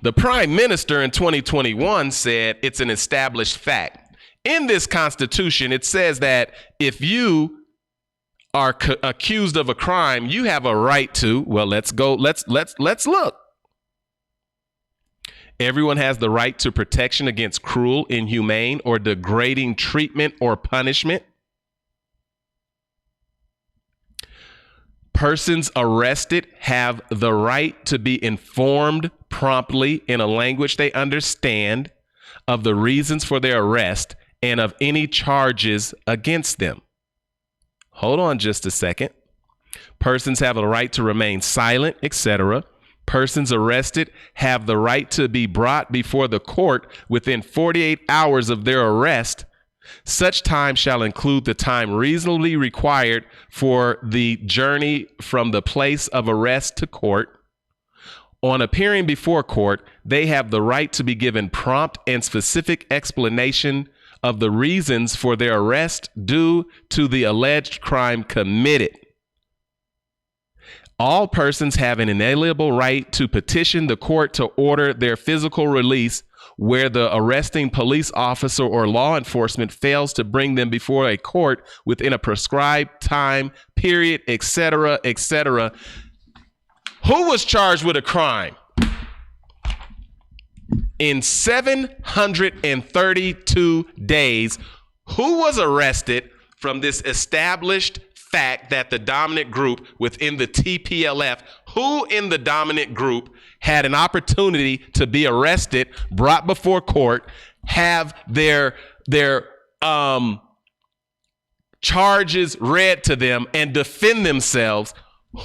The Prime Minister in 2021 said it's an established fact. In this Constitution, it says that if you are accused of a crime, you have a right to, well, let's look. Everyone has the right to protection against cruel, inhumane, or degrading treatment or punishment. Persons arrested have the right to be informed promptly in a language they understand of the reasons for their arrest and of any charges against them. Hold on just a second. Persons have a right to remain silent, etc. Persons arrested have the right to be brought before the court within 48 hours of their arrest. Such time shall include the time reasonably required for the journey from the place of arrest to court. On appearing before court, they have the right to be given prompt and specific explanation of the reasons for their arrest due to the alleged crime committed. All persons have an inalienable right to petition the court to order their physical release where the arresting police officer or law enforcement fails to bring them before a court within a prescribed time period, etc., etc. Who was charged with a crime? In 732 days, who was arrested from this established fact that the dominant group within the TPLF, who in the dominant group had an opportunity to be arrested, brought before court, have their charges read to them and defend themselves?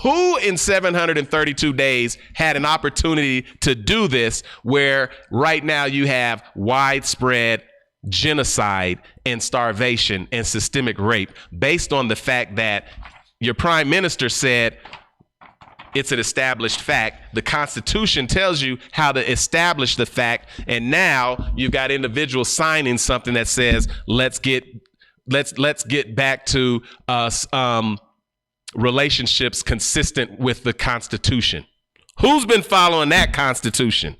Who in 732 days had an opportunity to do this, where right now you have widespread genocide and starvation and systemic rape based on the fact that your prime minister said It's an established fact. The Constitution tells you how to establish the fact, and now you've got individuals signing something that says, let's get back to relationships consistent with the Constitution. Who's been following that Constitution?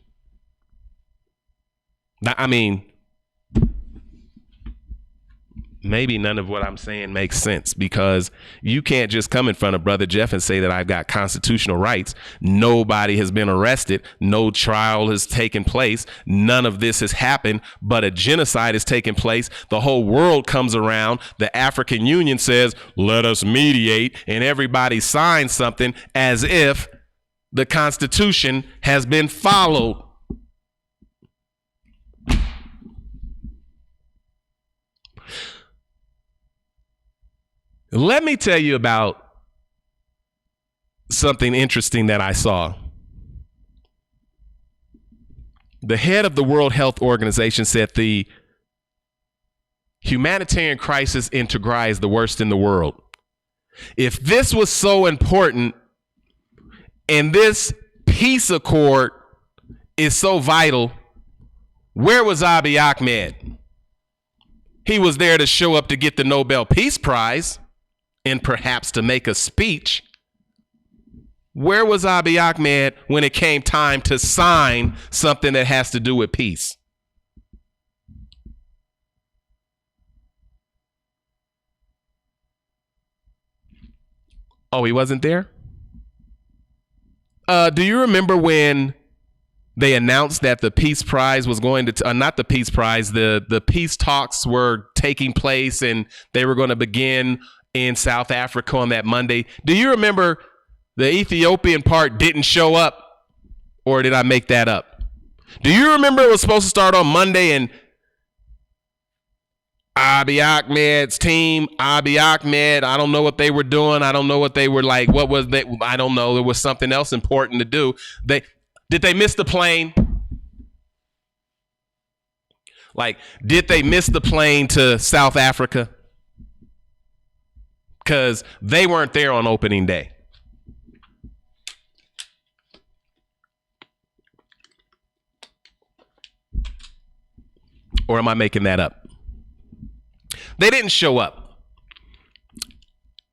I mean, maybe none of what I'm saying makes sense, because you can't just come in front of Brother Jeff and say that I've got constitutional rights. Nobody has been arrested. No trial has taken place. None of this has happened, but a genocide has taken place. The whole world comes around. The African Union says, let us mediate, and everybody signs something as if the Constitution has been followed. Let me tell you about something interesting that I saw. The head of the World Health Organization said the humanitarian crisis in Tigray is the worst in the world. If this was so important and this peace accord is so vital, where was Abiy Ahmed? He was there to show up to get the Nobel Peace Prize and perhaps to make a speech. Where was Abiy Ahmed when it came time to sign something that has to do with peace? Oh, he wasn't there? Do you remember when they announced that the Peace Prize was going to, not the Peace Prize, the peace talks were taking place and they were going to begin in South Africa on that Monday? Do you remember the Ethiopian part didn't show up? Or did I make that up? Do you remember it was supposed to start on Monday and Abiy Ahmed's team, Abiy Ahmed, I don't know what they were doing. I don't know what they were like. What was they? I don't know. There was something else important to do. Did they miss the plane? Like, did they miss the plane to South Africa? Because they weren't there on opening day. Or am I making that up? They didn't show up.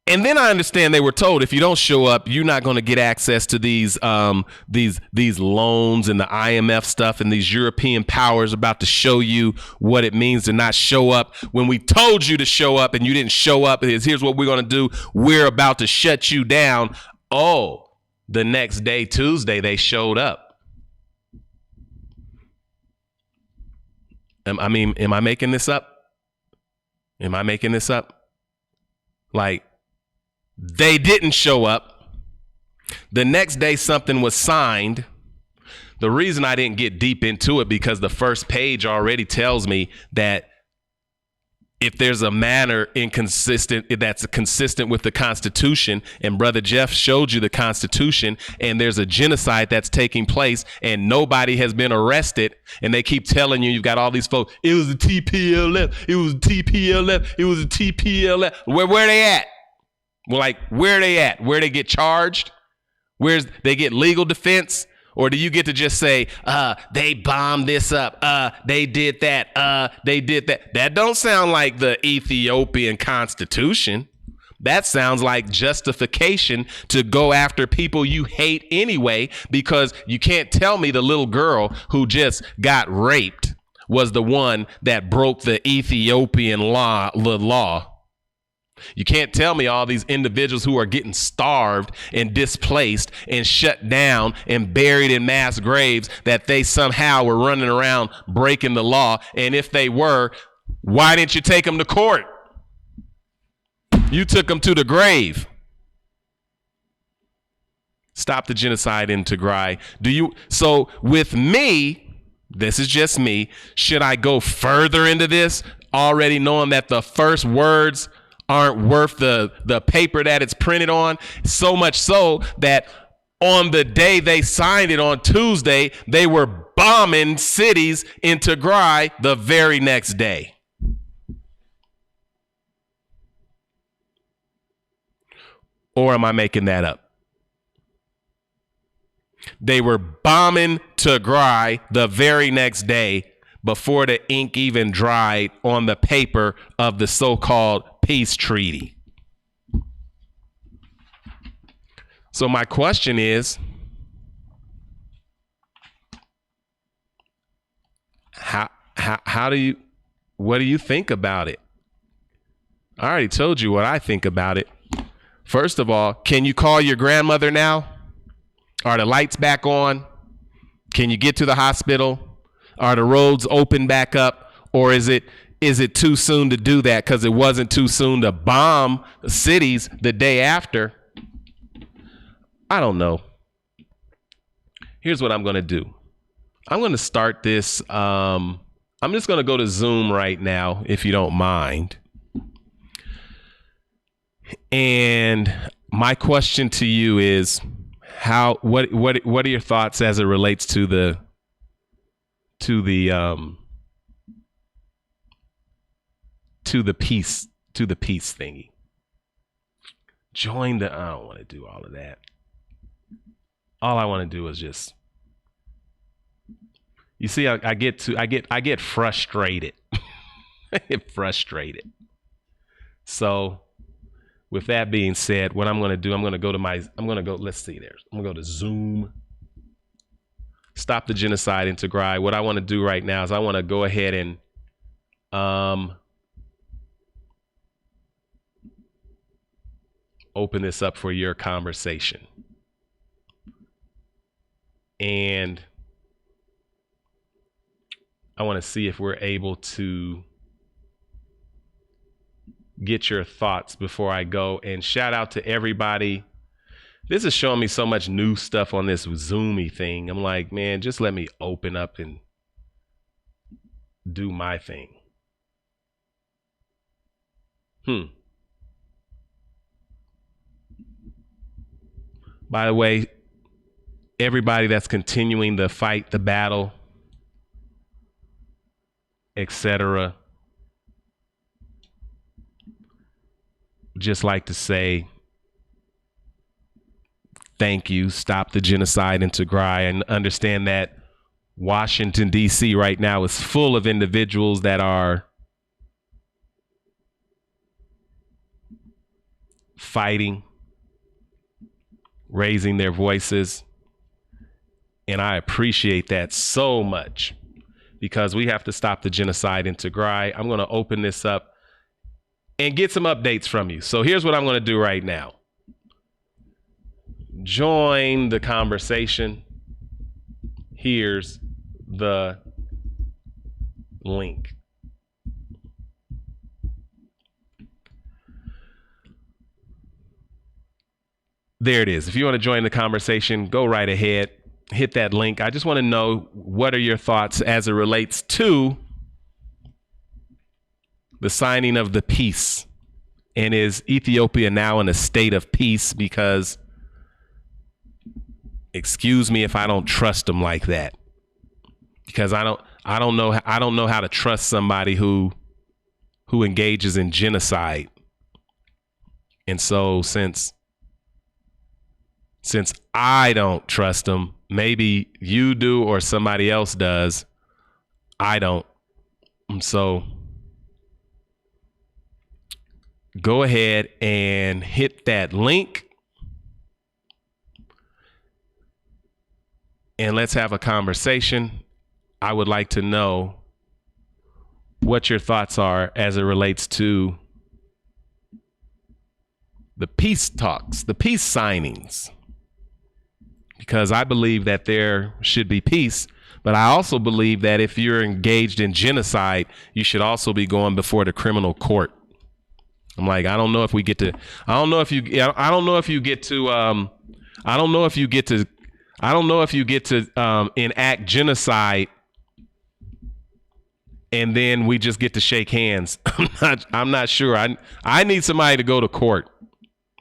And then I understand they were told, if you don't show up, you're not going to get access to these loans and the IMF stuff, and these European powers about to show you what it means to not show up. When we told you to show up and you didn't show up, here's what we're going to do. We're about to shut you down. Oh, the next day, Tuesday, they showed up. Am I making this up? Am I making this up? Like, they didn't show up. The next day, something was signed. The reason I didn't get deep into it, because the first page already tells me that if there's a manner that's consistent with the Constitution, and Brother Jeff showed you the Constitution, and there's a genocide that's taking place and nobody has been arrested, and they keep telling you, you've got all these folks, it was the TPLF, it was the TPLF, it was the TPLF. Where they at? Well, like, where they at? Where they get charged? Where's they get legal defense? Or do you get to just say, they bombed this up, they did that, they did that? That don't sound like the Ethiopian Constitution. That sounds like justification to go after people you hate anyway, because you can't tell me the little girl who just got raped was the one that broke the Ethiopian law. You can't tell me all these individuals who are getting starved and displaced and shut down and buried in mass graves, that they somehow were running around breaking the law. And if they were, why didn't you take them to court? You took them to the grave. Stop the genocide in Tigray. So with me, this is just me, should I go further into this, already knowing that the first words aren't worth the paper that it's printed on? So much so that on the day they signed it on Tuesday, they were bombing cities in Tigray the very next day. Or am I making that up? They were bombing Tigray the very next day before the ink even dried on the paper of the so-called peace treaty. So my question is, what do you think about it? I already told you what I think about it. First of all, can you call your grandmother now? Are the lights back on? Can you get to the hospital? Are the roads open back up? Or is it too soon to do that because it wasn't too soon to bomb cities the day after? I don't know. Here's what I'm going to do. I'm going to start this. I'm just going to go to Zoom right now, if you don't mind. And my question to you is, what are your thoughts as it relates to the peace thingy? Join the. I don't want to do all of that. All I want to do is just. You see, I get frustrated. I get frustrated. So, with that being said, what I'm going to do, let's see there. I'm going to go to Zoom. Stop the genocide in Tigray. What I want to do right now is I want to go ahead and open this up for your conversation. And I want to see if we're able to get your thoughts before I go. And shout out to everybody. This is showing me so much new stuff on this Zoomy thing. I'm like, man, just let me open up and do my thing. By the way, everybody that's continuing the fight, the battle, etc., just like to say thank you. Stop the genocide in Tigray, and understand that Washington, D.C. right now is full of individuals that are fighting, raising their voices. And I appreciate that so much, because we have to stop the genocide in Tigray. I'm going to open this up and get some updates from you. So here's what I'm going to do right now. Join the conversation. Here's the link. There it is. If you want to join the conversation, go right ahead. Hit that link. I just want to know, what are your thoughts as it relates to the signing of the peace? And is Ethiopia now in a state of peace? Because, excuse me if I don't trust them like that. Because I don't know how to trust somebody who engages in genocide. And so since I don't trust them, maybe you do or somebody else does. I don't. So go ahead and hit that link, and let's have a conversation. I would like to know what your thoughts are as it relates to the peace talks, the peace signings. Because I believe that there should be peace, but I also believe that if you're engaged in genocide, you should also be going before the criminal court. I'm like, I don't know if you get to enact genocide and then we just get to shake hands. I'm not sure. I need somebody to go to court.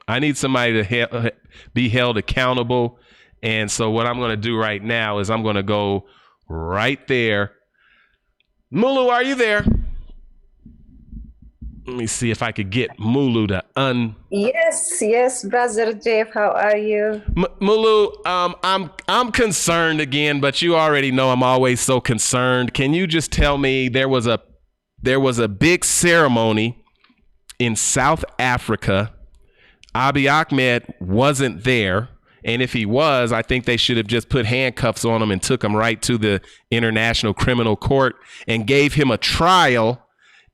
I need somebody to be held accountable. And so what I'm going to do right now is I'm going to go right there. Mulu, are you there? Let me see if I could get Mulu to Yes, brother Jeff, how are you? Mulu, I'm concerned again, but you already know I'm always so concerned. Can you just tell me there was a big ceremony in South Africa? Abiy Ahmed wasn't there, and if he was, I think they should have just put handcuffs on him and took him right to the International Criminal Court and gave him a trial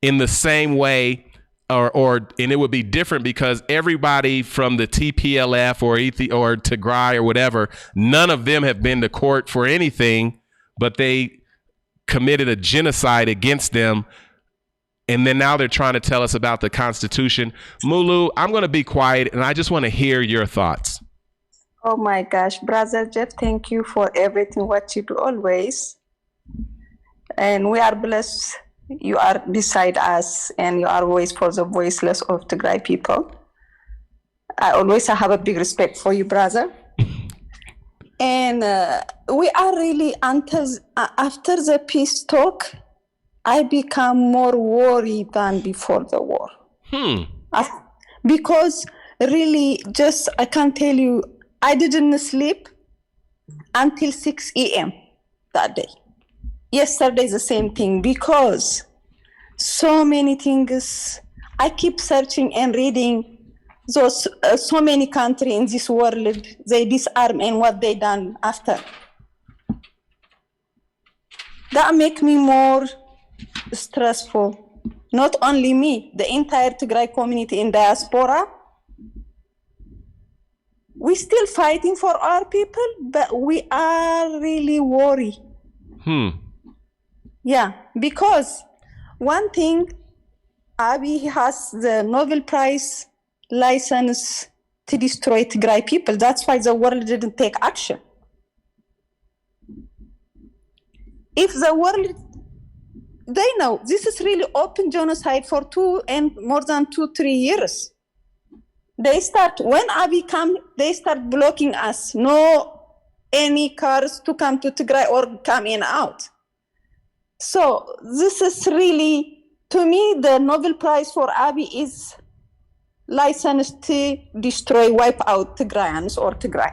in the same way, and it would be different because everybody from the TPLF or Tigray or whatever, none of them have been to court for anything, but they committed a genocide against them. And then now they're trying to tell us about the Constitution. Mulu, I'm going to be quiet, and I just want to hear your thoughts. Oh my gosh, brother Jeff, thank you for everything what you do always. And we are blessed. You are beside us, and you are always for the voiceless of Tigray people. I always have a big respect for you, brother. And we are really, after the peace talk, I become more worried than before the war. Because really, I can tell you, I didn't sleep until 6 a.m. that day. Yesterday, the same thing, because so many things, I keep searching and reading those, so many countries in this world, they disarm and what they done after. That make me more stressful. Not only me, the entire Tigray community in diaspora. We're still fighting for our people, but we are really worried. Yeah, because one thing, Abiy has the Nobel Prize license to destroy Tigray people. That's why the world didn't take action. If the world, they know this is really open genocide for more than 2-3 years. When Abiy come, they start blocking us. No any cars to come to Tigray or come in out. So this is really, to me, the Nobel Prize for Abiy is licensed to destroy, wipe out Tigrayans or Tigray.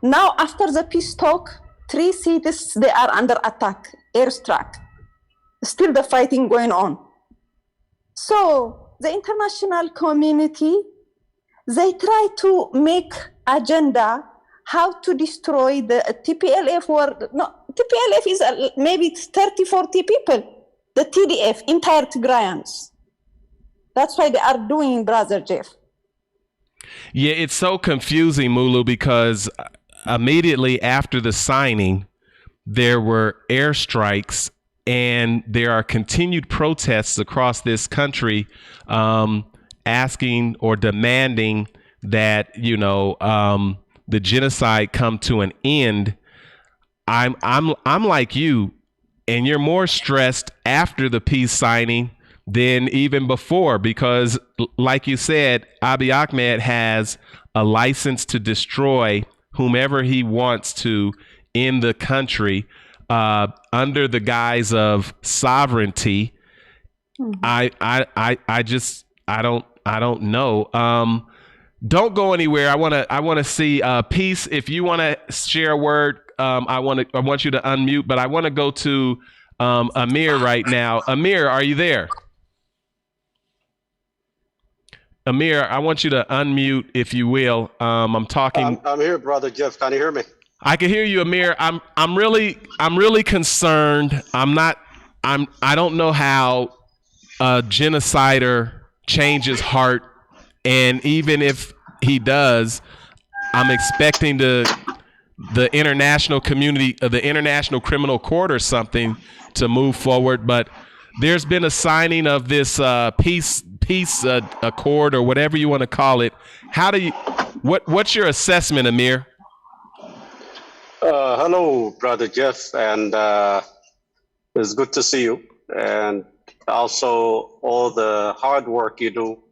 Now, after the peace talk, 3 cities, they are under attack, airstrike. Still the fighting going on. So the international community, they try to make agenda how to destroy the TPLF TPLF is maybe 30, 40 people. The TDF, entire Tigrayans. That's why they are doing, brother Jeff. Yeah, it's so confusing, Mulu, because immediately after the signing, there were airstrikes and there are continued protests across this country asking or demanding that, the genocide come to an end. I'm like you, and you're more stressed after the peace signing than even before, because like you said, Abiy Ahmed has a license to destroy whomever he wants to in the country under the guise of sovereignty. I don't know. Don't go anywhere. I want to see Peace. If you want to share a word, I want you to unmute, but I want to go to Amir right now. Amir, are you there? Amir, I want you to unmute, if you will. I'm talking. I'm here, brother Jeff. Can you hear me? I can hear you, Amir. I'm really concerned. I don't know how a genocider changes heart, and even if he does, I'm expecting the international community, the International Criminal Court or something, to move forward. But there's been a signing of this peace accord, or whatever you want to call it. What's your assessment, Amir? Hello, brother Jeff, and it's good to see you, and also all the hard work you do,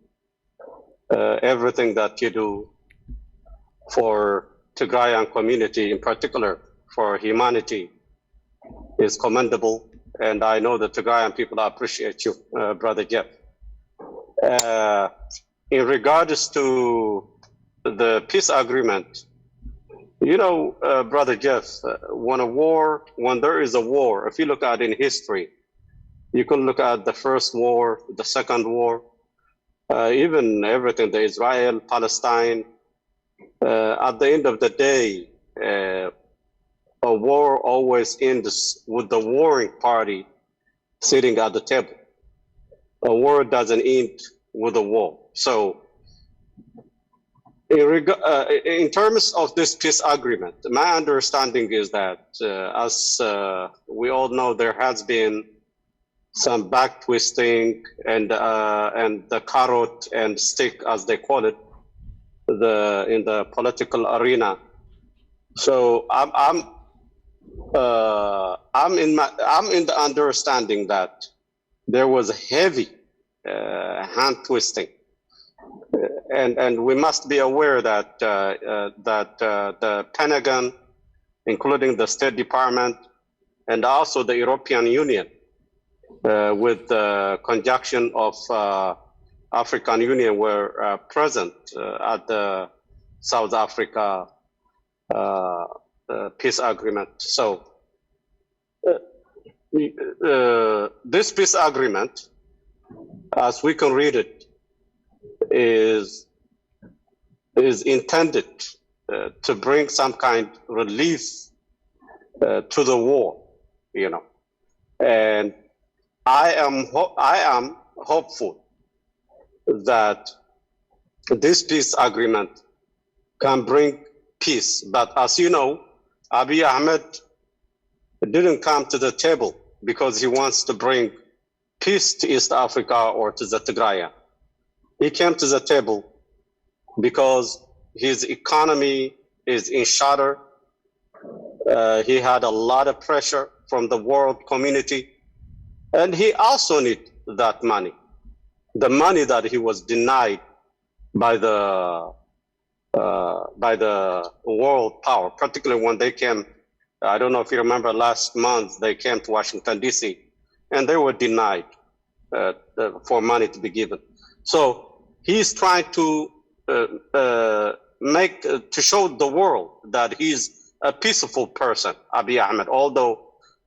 everything that you do for Tigrayan community in particular, for humanity, is commendable, and I know the Tigrayan people appreciate you, Brother Jeff. In regards to the peace agreement, Brother Jeff, when there is a war, if you look at in history, you can look at the first war, the second war, even everything, the Israel, Palestine. At the end of the day, a war always ends with the warring party sitting at the table. A war doesn't end with a war. So, in terms of this peace agreement, my understanding is that, as we all know, there has been some back twisting and the carrot and stick, as they call it, in the political arena. So I'm in the understanding that there was heavy hand twisting, and we must be aware that the Pentagon, including the State Department, and also the European Union, with the conjunction of African Union, were present at the South Africa peace agreement. So this peace agreement, as we can read it, is intended to bring some kind of relief to the war, and I am hopeful that this peace agreement can bring peace. But as you know, Abiy Ahmed didn't come to the table because he wants to bring peace to East Africa or to the Tigray. He came to the table because his economy is in shatter. He had a lot of pressure from the world community, and he also needs that money, the money that he was denied by the world power, particularly when they came. I don't know if you remember last month, they came to Washington, D.C., and they were denied for money to be given. So he's trying to to show the world that he's a peaceful person, Abiy Ahmed, although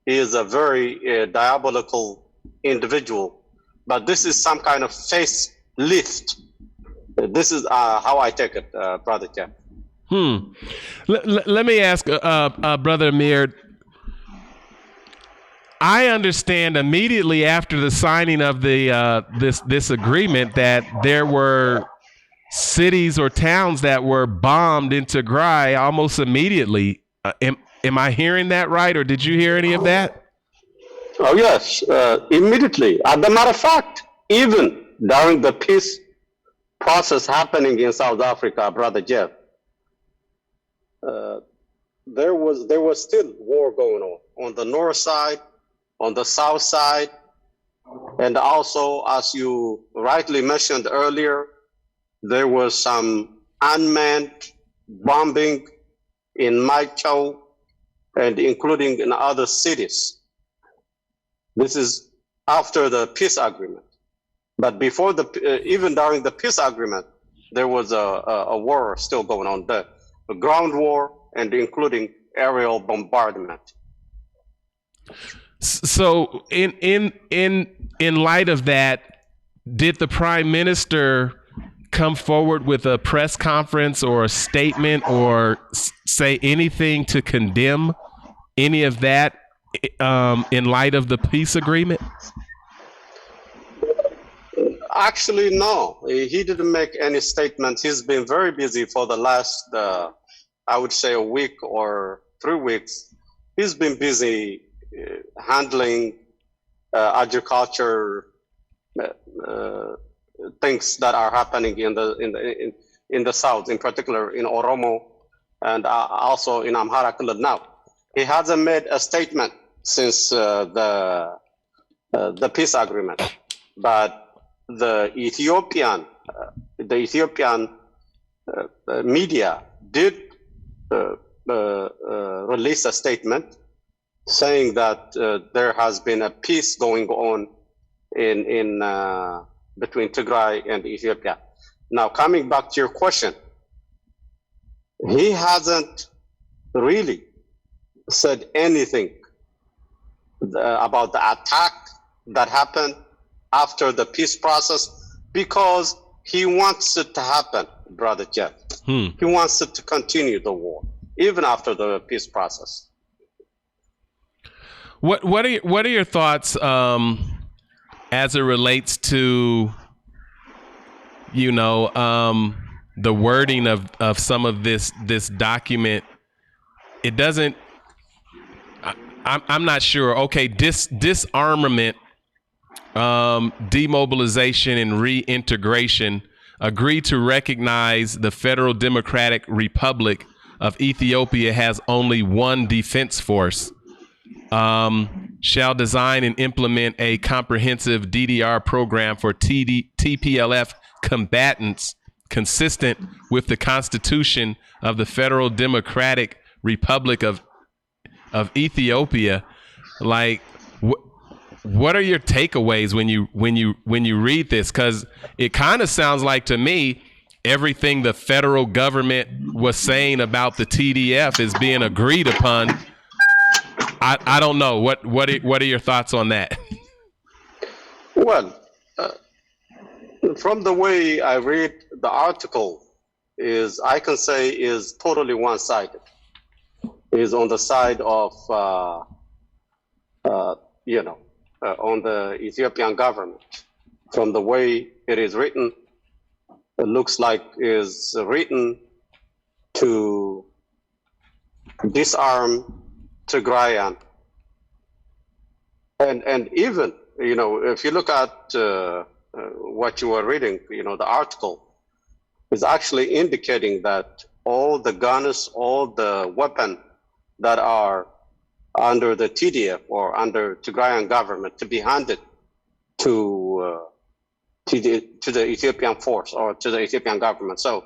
he is a very diabolical individual. But this is some kind of facelift. This is how I take it, Brother Jeff. Let me ask, Brother Amir. I understand immediately after the signing of the this agreement that there were cities or towns that were bombed in Tigray almost immediately. Am I hearing that right, or did you hear any of that? Oh yes, immediately. As a matter of fact, even during the peace process happening in South Africa, Brother Jeff, there was still war going on the north side, on the south side, and also, as you rightly mentioned earlier, there was some unmanned bombing in Maichau and including in other cities. This is after the peace agreement. But before even during the peace agreement, there was a war still going on, the ground war and including aerial bombardment. So in light of that, did the Prime Minister come forward with a press conference or a statement or say anything to condemn any of that in light of the peace agreement? Actually, no. He didn't make any statement. He's been very busy for the last, I would say, a week or 3 weeks. He's been busy handling agriculture things that are happening in the south, in particular in Oromo and also in Amhara now. He hasn't made a statement since the peace agreement, but the Ethiopian media did release a statement saying that there has been a peace going on in between Tigray and Ethiopia. Now, coming back to your question, he hasn't really said anything about the attack that happened after the peace process, because he wants it to happen, Brother Jeff. He wants it to continue the war, even after the peace process. What are your thoughts as it relates to, you know, the wording of some of this document? It doesn't. I'm not sure. Okay, disarmament, demobilization, and reintegration. Agree to recognize the Federal Democratic Republic of Ethiopia has only one defense force. Shall design and implement a comprehensive DDR program for TPLF combatants consistent with the Constitution of the Federal Democratic Republic of Ethiopia. Like, what are your takeaways when you read this? Because it kind of sounds like to me everything the federal government was saying about the TDF is being agreed upon. I don't know. What are your thoughts on that? Well, from the way I read the article, I can say is totally one-sided. Is on the side of on the Ethiopian government. From the way it is written, it looks like is written to disarm Tigrayan. And even, if you look at what you were reading, the article is actually indicating that all the guns, all the weapons that are under the TDF or under Tigrayan government to be handed to the Ethiopian force or to the Ethiopian government. So,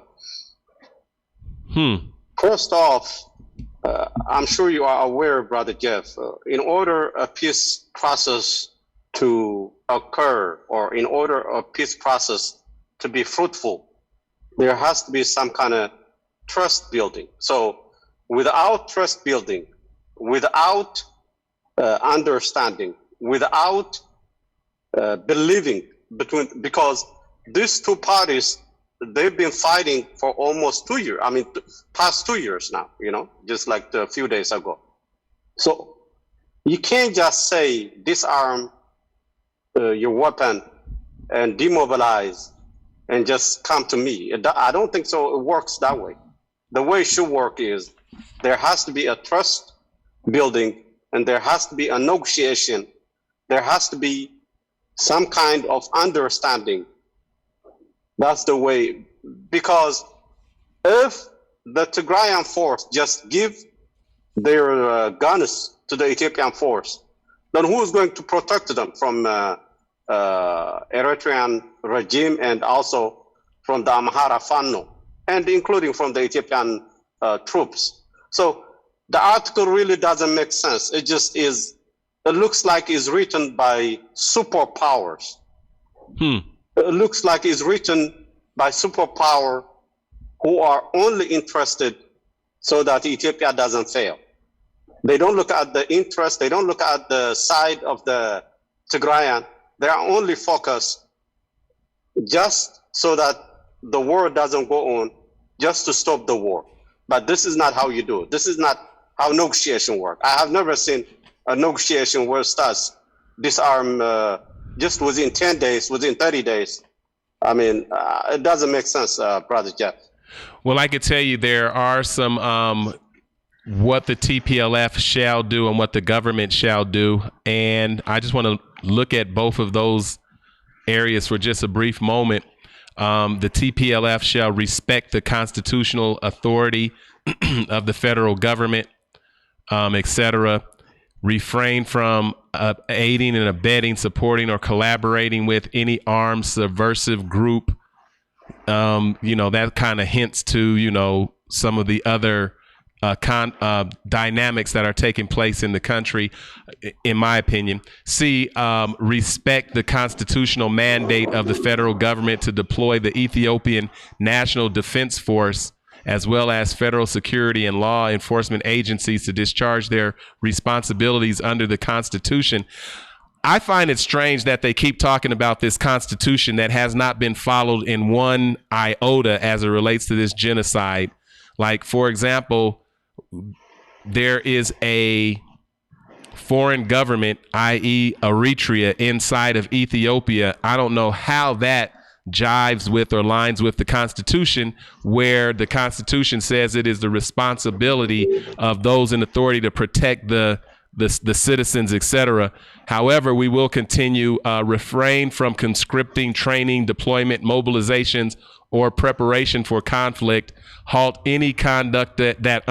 first off, I'm sure you are aware, Brother Jeff, in order a peace process to occur or in order a peace process to be fruitful, there has to be some kind of trust building. So without trust building, without understanding, without believing because these two parties, they've been fighting for almost 2 years. I mean, past 2 years now, just like a few days ago. So you can't just say disarm your weapon and demobilize and just come to me. I don't think so. It works that way. The way it should work is there has to be a trust building and there has to be a negotiation. There has to be some kind of understanding. That's the way, because if the Tigrayan force just give their guns to the Ethiopian force, then who is going to protect them from Eritrean regime and also from the Amhara Fano, and including from the Ethiopian troops? So the article really doesn't make sense. It just is, it looks like it's written by superpowers. It looks like it's written by superpower who are only interested so that Ethiopia doesn't fail. They don't look at the interest, they don't look at the side of the Tigrayan. They are only focused just so that the war doesn't go on, just to stop the war. But this is not how you do it. This is not how negotiation works. I have never seen a negotiation where it starts disarm just within 10 days, within 30 days. I mean, it doesn't make sense, Brother Jeff. Well, I could tell you there are some what the TPLF shall do and what the government shall do. And I just want to look at both of those areas for just a brief moment. The TPLF shall respect the constitutional authority of the federal government, etc. Refrain from aiding and abetting, supporting, or collaborating with any armed subversive group. That kind of hints to, some of the other dynamics that are taking place in the country, in my opinion. C, respect the constitutional mandate of the federal government to deploy the Ethiopian National Defense Force, as well as federal security and law enforcement agencies to discharge their responsibilities under the Constitution. I find it strange that they keep talking about this Constitution that has not been followed in one iota as it relates to this genocide. Like, for example, there is a foreign government, i.e. Eritrea, inside of Ethiopia. I don't know how that jives with or lines with the Constitution, where the Constitution says it is the responsibility of those in authority to protect the citizens, etc. However, we will continue refrain from conscripting, training, deployment, mobilizations, or preparation for conflict, halt any conduct that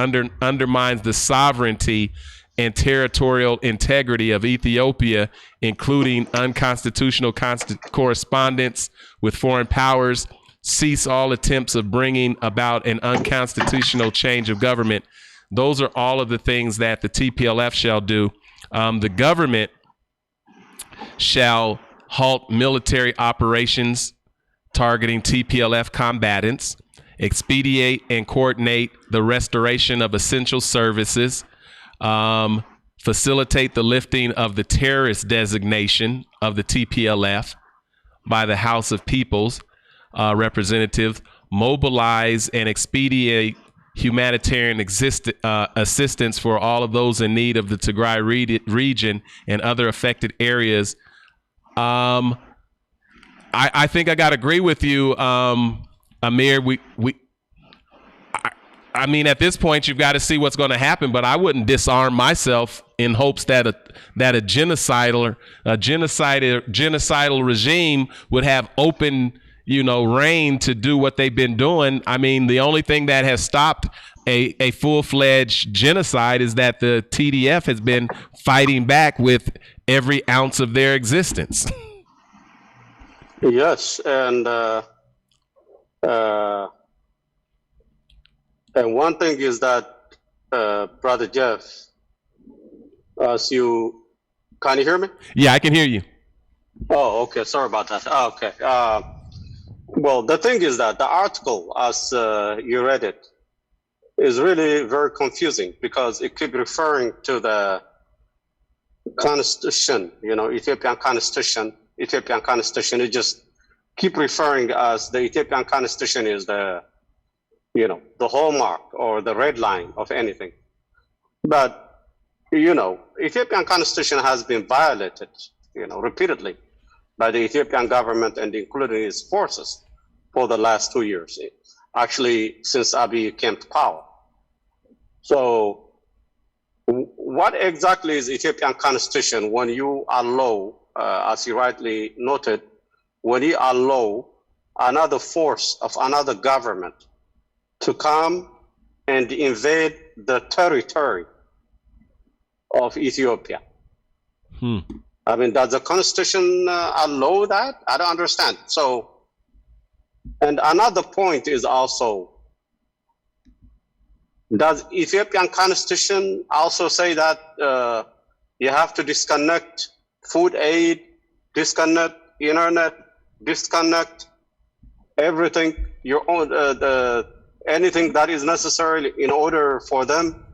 undermines the sovereignty and territorial integrity of Ethiopia, including unconstitutional correspondence with foreign powers, cease all attempts of bringing about an unconstitutional change of government. Those are all of the things that the TPLF shall do. The government shall halt military operations targeting TPLF combatants, expedite and coordinate the restoration of essential services, facilitate the lifting of the terrorist designation of the TPLF by the House of People's representatives, mobilize and expedite humanitarian assistance for all of those in need of the Tigray region and other affected areas. I think I got to agree with you, Amir. I mean, at this point, you've got to see what's going to happen, but I wouldn't disarm myself in hopes that a genocidal regime would have open, reign to do what they've been doing. I mean, the only thing that has stopped a full-fledged genocide is that the TDF has been fighting back with every ounce of their existence. Yes, and one thing is that, Brother Jeff, can you hear me? Yeah, I can hear you. Oh, okay. Sorry about that. Okay. Well, the thing is that the article, as you read it, is really very confusing because it keeps referring to the Constitution, Ethiopian Constitution. It just keep referring as the Ethiopian Constitution is the hallmark or the red line of anything. But, Ethiopian Constitution has been violated, repeatedly by the Ethiopian government and including its forces for the last 2 years, actually since Abiy came to power. So what exactly is Ethiopian Constitution when you allow, as you rightly noted, when you allow another force of another government to come and invade the territory of Ethiopia? I mean, does the Constitution allow that? I don't understand. So, and another point is also, does Ethiopian Constitution also say that you have to disconnect food aid, disconnect internet, disconnect everything, your own, anything that is necessary in order for them,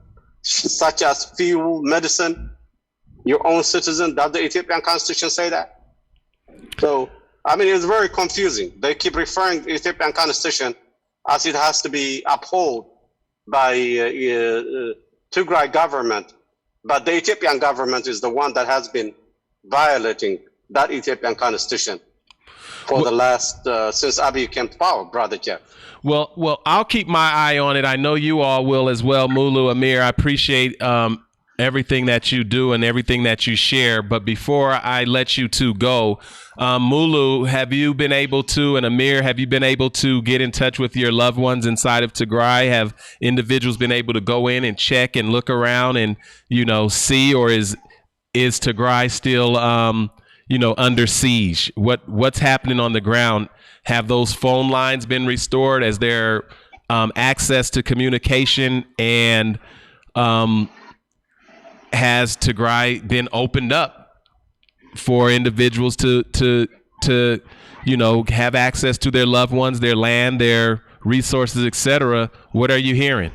such as fuel, medicine, your own citizen? Does the Ethiopian Constitution say that? So, I mean, it's very confusing. They keep referring to the Ethiopian Constitution as it has to be upheld by Tigray government, but the Ethiopian government is the one that has been violating that Ethiopian Constitution for the last, since Abiy came to power, Brother Jeff. Well, I'll keep my eye on it. I know you all will as well, Mulu, Amir. I appreciate everything that you do and everything that you share. But before I let you two go, Mulu, have you been able to, and Amir, have you been able to get in touch with your loved ones inside of Tigray? Have individuals been able to go in and check and look around and, see, or is Tigray still, under siege? What's happening on the ground? Have those phone lines been restored? As there access to communication, and has Tigray been opened up for individuals to have access to their loved ones, their land, their resources, etc.? What are you hearing?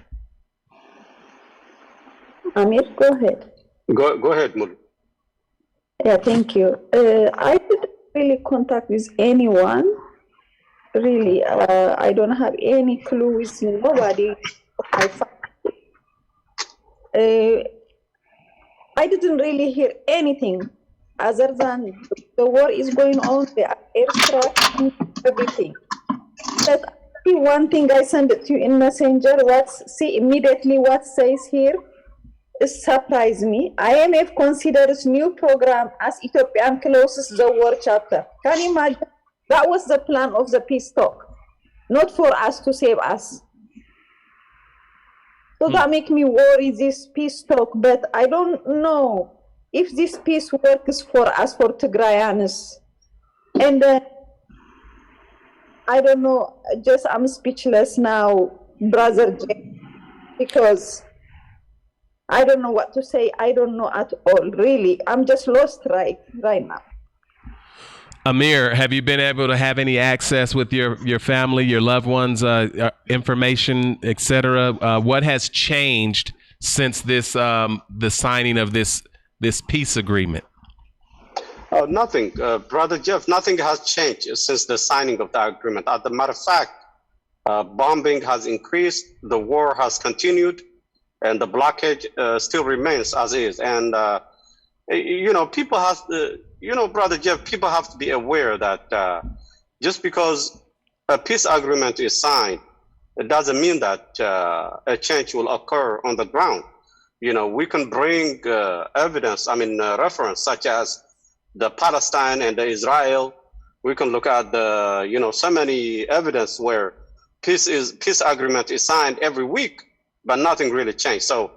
Amir, go ahead. Go ahead, Mulu. Yeah, thank you. I didn't really contact with anyone. Really, I don't have any clue with nobody. I didn't really hear anything other than the war is going on, the airstrike, everything. But one thing I sent it to you in Messenger, see immediately what says here. It surprised me. IMF considers new program as Ethiopian closes the war chapter. Can you imagine? That was the plan of the peace talk, not for us to save us. So that make me worry, this peace talk, but I don't know if this peace works for us, for Tigrayans. And I don't know, just I'm speechless now, Brother Jay, because I don't know what to say. I don't know at all, really. I'm just lost right now. Amir, have you been able to have any access with your family, your loved ones, information, etc.? What has changed since this the signing of this peace agreement? Nothing, Brother Jeff. Nothing has changed since the signing of the agreement. As a matter of fact, bombing has increased, the war has continued, and the blockade still remains as is. And people have to, Brother Jeff, people have to be aware that just because a peace agreement is signed, it doesn't mean that a change will occur on the ground. We can bring evidence, reference, such as the Palestine and the Israel. We can look at the, so many evidence where peace agreement is signed every week, but nothing really changed. So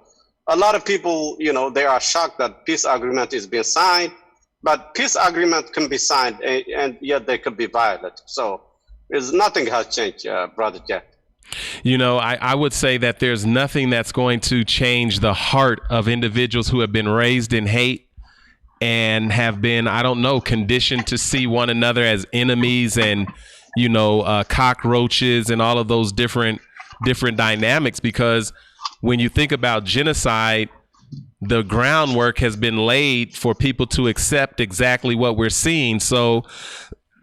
a lot of people, they are shocked that peace agreement is being signed, but peace agreement can be signed and yet they could be violated. So nothing has changed, Brother Jeff. I would say that there's nothing that's going to change the heart of individuals who have been raised in hate and have been, conditioned to see one another as enemies and, cockroaches and all of those different dynamics. Because when you think about genocide, the groundwork has been laid for people to accept exactly what we're seeing. So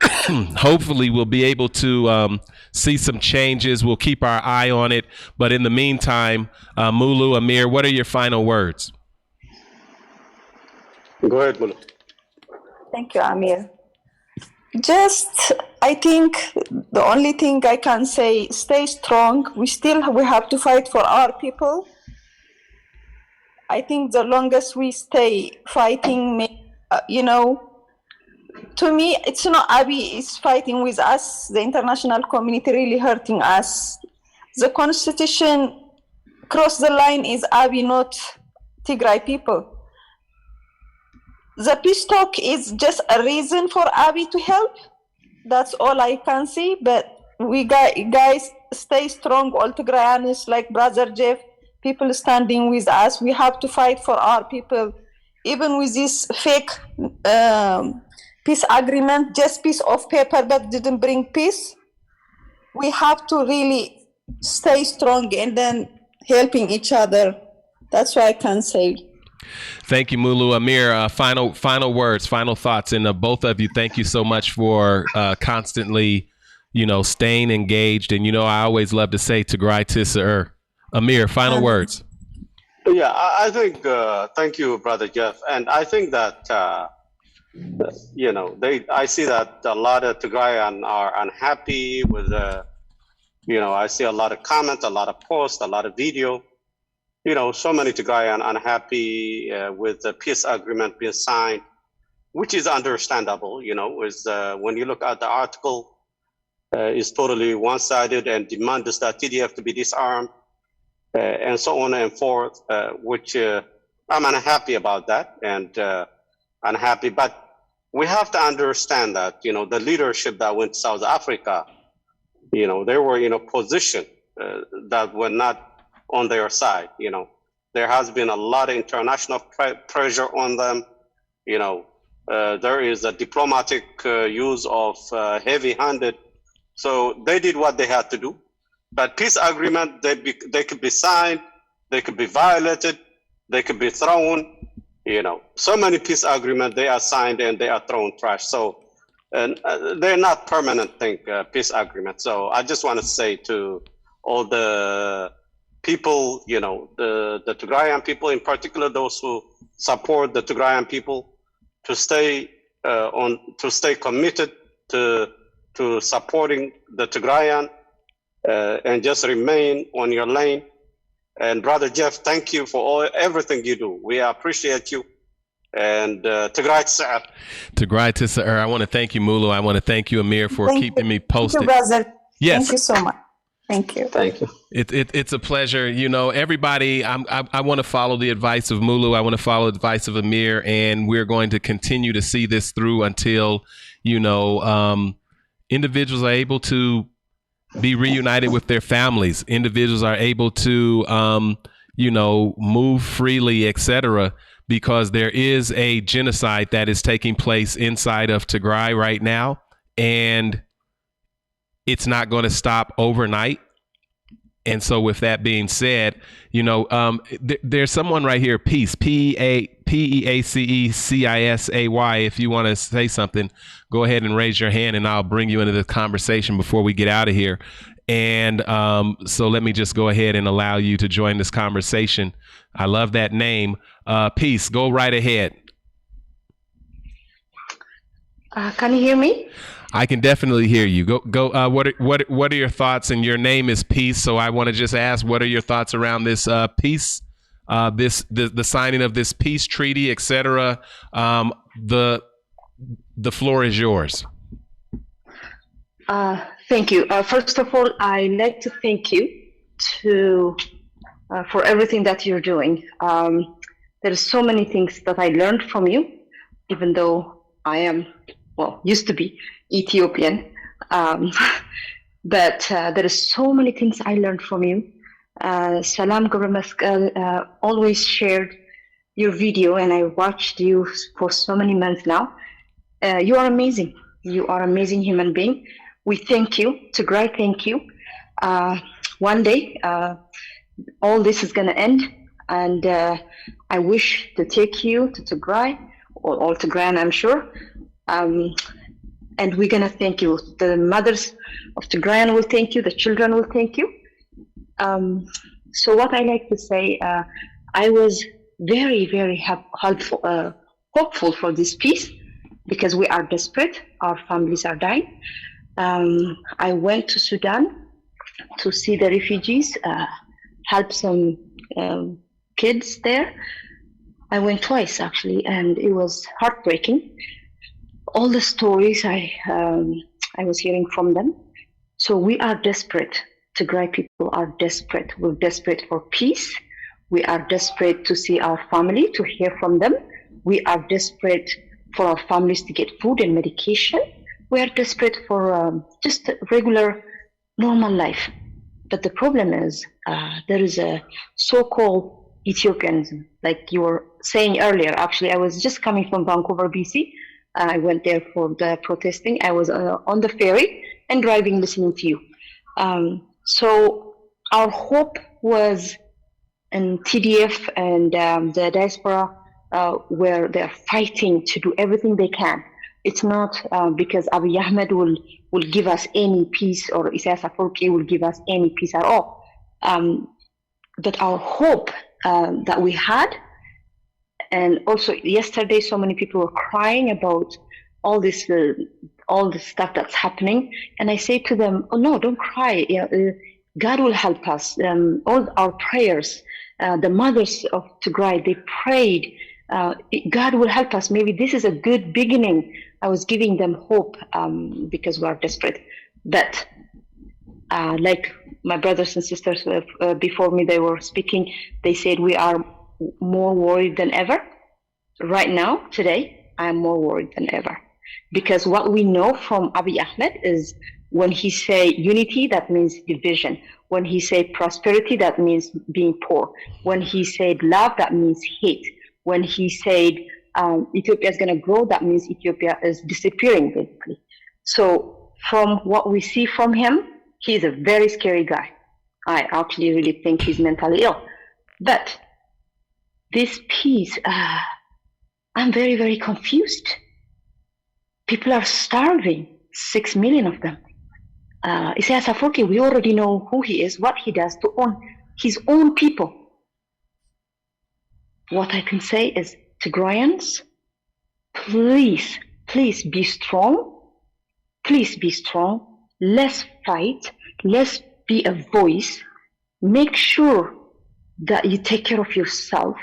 hopefully we'll be able to see some changes. We'll keep our eye on it. But in the meantime, Mulu, Amir, what are your final words? Go ahead, Mulu. Thank you, Amir. I think the only thing I can say, stay strong. We have to fight for our people. I think the longest we stay fighting, to me, it's not Abiy is fighting with us, the international community really hurting us. The constitution cross the line is Abiy, not Tigray people. The peace talk is just a reason for Abiy to help. That's all I can see. But we guys stay strong, all Tigrayans, like Brother Jeff, people standing with us. We have to fight for our people. Even with this fake peace agreement, just piece of paper that didn't bring peace, we have to really stay strong and then helping each other. That's what I can say. Thank you, Mulu. Amir, final words, final thoughts. And both of you, thank you so much for constantly, staying engaged. And, I always love to say Tigray Tisa'er. Amir, final words. Yeah, I think, thank you, Brother Jeff. And I think that, I see that a lot of Tigrayan are unhappy with, I see a lot of comments, a lot of posts, a lot of video. So many Tigrayan unhappy with the peace agreement being signed, which is understandable. When you look at the article, it's totally one-sided and demands that TDF to be disarmed and so on and forth, which I'm unhappy about that and unhappy. But we have to understand that, the leadership that went to South Africa, they were in a position that were not on their side. There has been a lot of international pressure on them. There is a diplomatic use of heavy-handed. So they did what they had to do. But peace agreement, they could be signed, they could be violated, they could be thrown. So many peace agreements, they are signed and they are thrown trash. So they're not permanent thing, peace agreements. So I just want to say to all the people, the Tigrayan people in particular, those who support the Tigrayan people, to stay committed to supporting the Tigrayan and just remain on your lane. And Brother Jeff, thank you for everything you do. We appreciate you. And Tigray Tsa'ar. Tigray Tsa'ar. I want to thank you, Mulu. I want to thank you, Amir, for keeping me posted. Thank you, brother. Yes. Thank you so much. Thank you. Thank you. It's a pleasure. Everybody, I want to follow the advice of Mulu. I want to follow the advice of Amir, and we're going to continue to see this through until, individuals are able to be reunited with their families. Individuals are able to, move freely, etc. Because there is a genocide that is taking place inside of Tigray right now, and it's not going to stop overnight. And so with that being said, there's someone right here, Peace, Peacecisay. If you want to say something, go ahead and raise your hand and I'll bring you into the conversation before we get out of here. And so let me just go ahead and allow you to join this conversation. I love that name. Peace, go right ahead. Can you hear me? I can definitely hear you. Go. What are your thoughts? And your name is Peace, so I want to just ask, what are your thoughts around this peace, the signing of this peace treaty, etc. The floor is yours. Thank you. First of all, I'd like to thank you for everything that you're doing. There are so many things that I learned from you, even though I am, used to be Ethiopian. But there are so many things I learned from you. Salam Guramaskal always shared your video, and I watched you for so many months now. You are amazing. You are an amazing human being. We thank you. Tigray, thank you. One day, all this is going to end, and I wish to take you to Tigray, or all Tigray, I'm sure. And we're going to thank you. The mothers of Tigray will thank you. The children will thank you. So what I like to say, I was very, very hopeful for this peace, because we are desperate. Our families are dying. I went to Sudan to see the refugees, help some kids there. I went twice, actually, and it was heartbreaking. All the stories I was hearing from them. So we are desperate. Tigray people are desperate. We're desperate for peace. We are desperate to see our family, to hear from them. We are desperate for our families to get food and medication. We are desperate for just a regular, normal life. But the problem is there is a so-called Ethiopians, like you were saying earlier. Actually, I was just coming from Vancouver, BC. I went there for the protesting. I was on the ferry and driving, listening to you. So our hope was in TDF and the diaspora, where they're fighting to do everything they can. It's not because Abiy Ahmed will give us any peace, or Isaias Afwerki will give us any peace at all. But our hope that we had, and also yesterday, so many people were crying about all this stuff that's happening. And I say to them, oh no, don't cry. God will help us. All our prayers, the mothers of Tigray, they prayed. God will help us. Maybe this is a good beginning. I was giving them hope because we are desperate. But like my brothers and sisters before me, they were speaking, they said we are more worried than ever. Right now, today, I am more worried than ever. Because what we know from Abiy Ahmed is When he say unity, that means division. When he say prosperity, that means being poor. When he said love, that means hate. When he said Ethiopia is going to grow, that means Ethiopia is disappearing, basically. So from what we see from him, he's a very scary guy. I actually really think he's mentally ill. But this peace, I'm very, very confused. People are starving, 6 million of them. Isaias Afwerki, we already know who he is, what he does to own his own people. What I can say is, Tigrayans, please, please be strong. Please be strong. Let's fight. Let's be a voice. Make sure that you take care of yourself,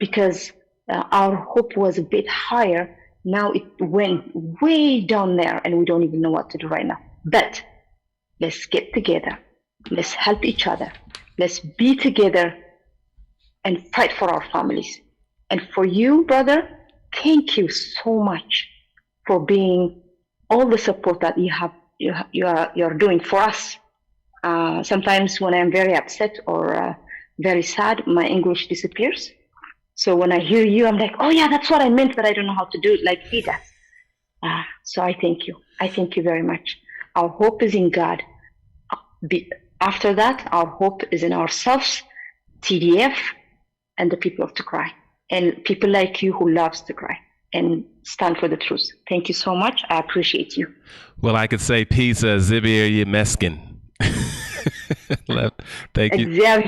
because our hope was a bit higher. Now it went way down there and we don't even know what to do right now. But let's get together. Let's help each other. Let's be together and fight for our families. And for you, brother, thank you so much for being all the support that you're doing for us. Sometimes when I'm very upset or very sad, my English disappears. So when I hear you, I'm like, oh yeah, that's what I meant, but I don't know how to do it like he does. So I thank you. I thank you very much. Our hope is in God. After that, our hope is in ourselves, TDF, and the people of Tigray, and people like you who loves Tigray and stand for the truth. Thank you so much. I appreciate you. Well, I could say peace, Zibir Yemeskin. Thank you. You're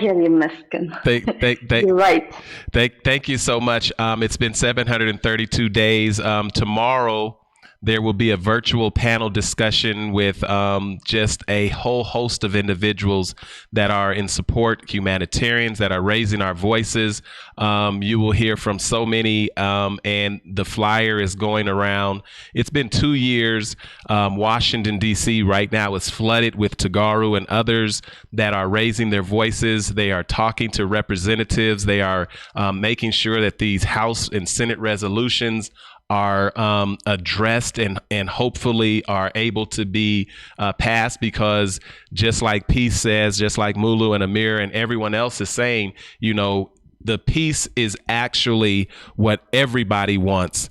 right. Thank you so much. It's been 732 days. Tomorrow, there will be a virtual panel discussion with just a whole host of individuals that are in support, humanitarians that are raising our voices. You will hear from so many, and the flyer is going around. It's been 2 years. Washington, D.C. right now is flooded with Tagaru and others that are raising their voices. They are talking to representatives. They are making sure that these House and Senate resolutions are addressed and hopefully are able to be passed, because just like Peace says, just like Mulu and Amir and everyone else is saying, you know, the peace is actually what everybody wants.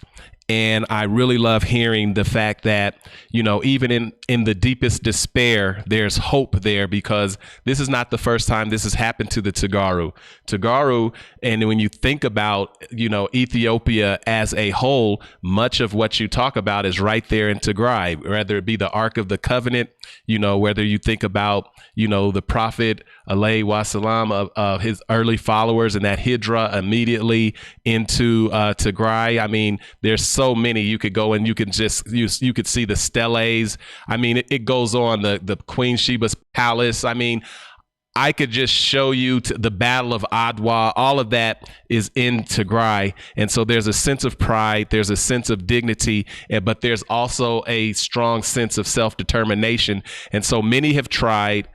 And I really love hearing the fact that, you know, even in the deepest despair, there's hope there, because this is not the first time this has happened to the Tagaru. Tagaru, and when you think about, you know, Ethiopia as a whole, much of what you talk about is right there in Tigray, whether it be the Ark of the Covenant, you know, whether you think about, you know, the Prophet alayhi wasalam of his early followers and that Hijra immediately into Tigray. I mean, there's so many. You could go and you could just you could see the steles. I mean, it goes on, the Queen Sheba's palace. I mean, I could just show you the Battle of Adwa. All of that is in Tigray. And so there's a sense of pride. There's a sense of dignity, but there's also a strong sense of self-determination. And so many have tried.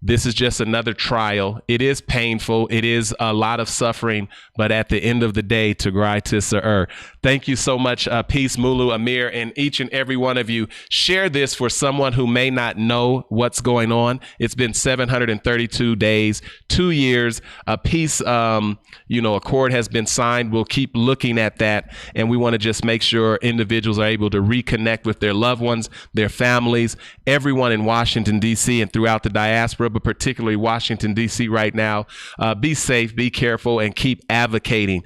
This is just another trial. It is painful. It is a lot of suffering, but at the end of the day, Tigray Tisa'er. Thank you so much, Peace, Mulu, Amir, and each and every one of you. Share this for someone who may not know what's going on. It's been 732 days, 2 years. A peace, accord has been signed. We'll keep looking at that, and we want to just make sure individuals are able to reconnect with their loved ones, their families, everyone in Washington, D.C. and throughout the diaspora, but particularly Washington, D.C. right now. Be safe, be careful, and keep advocating.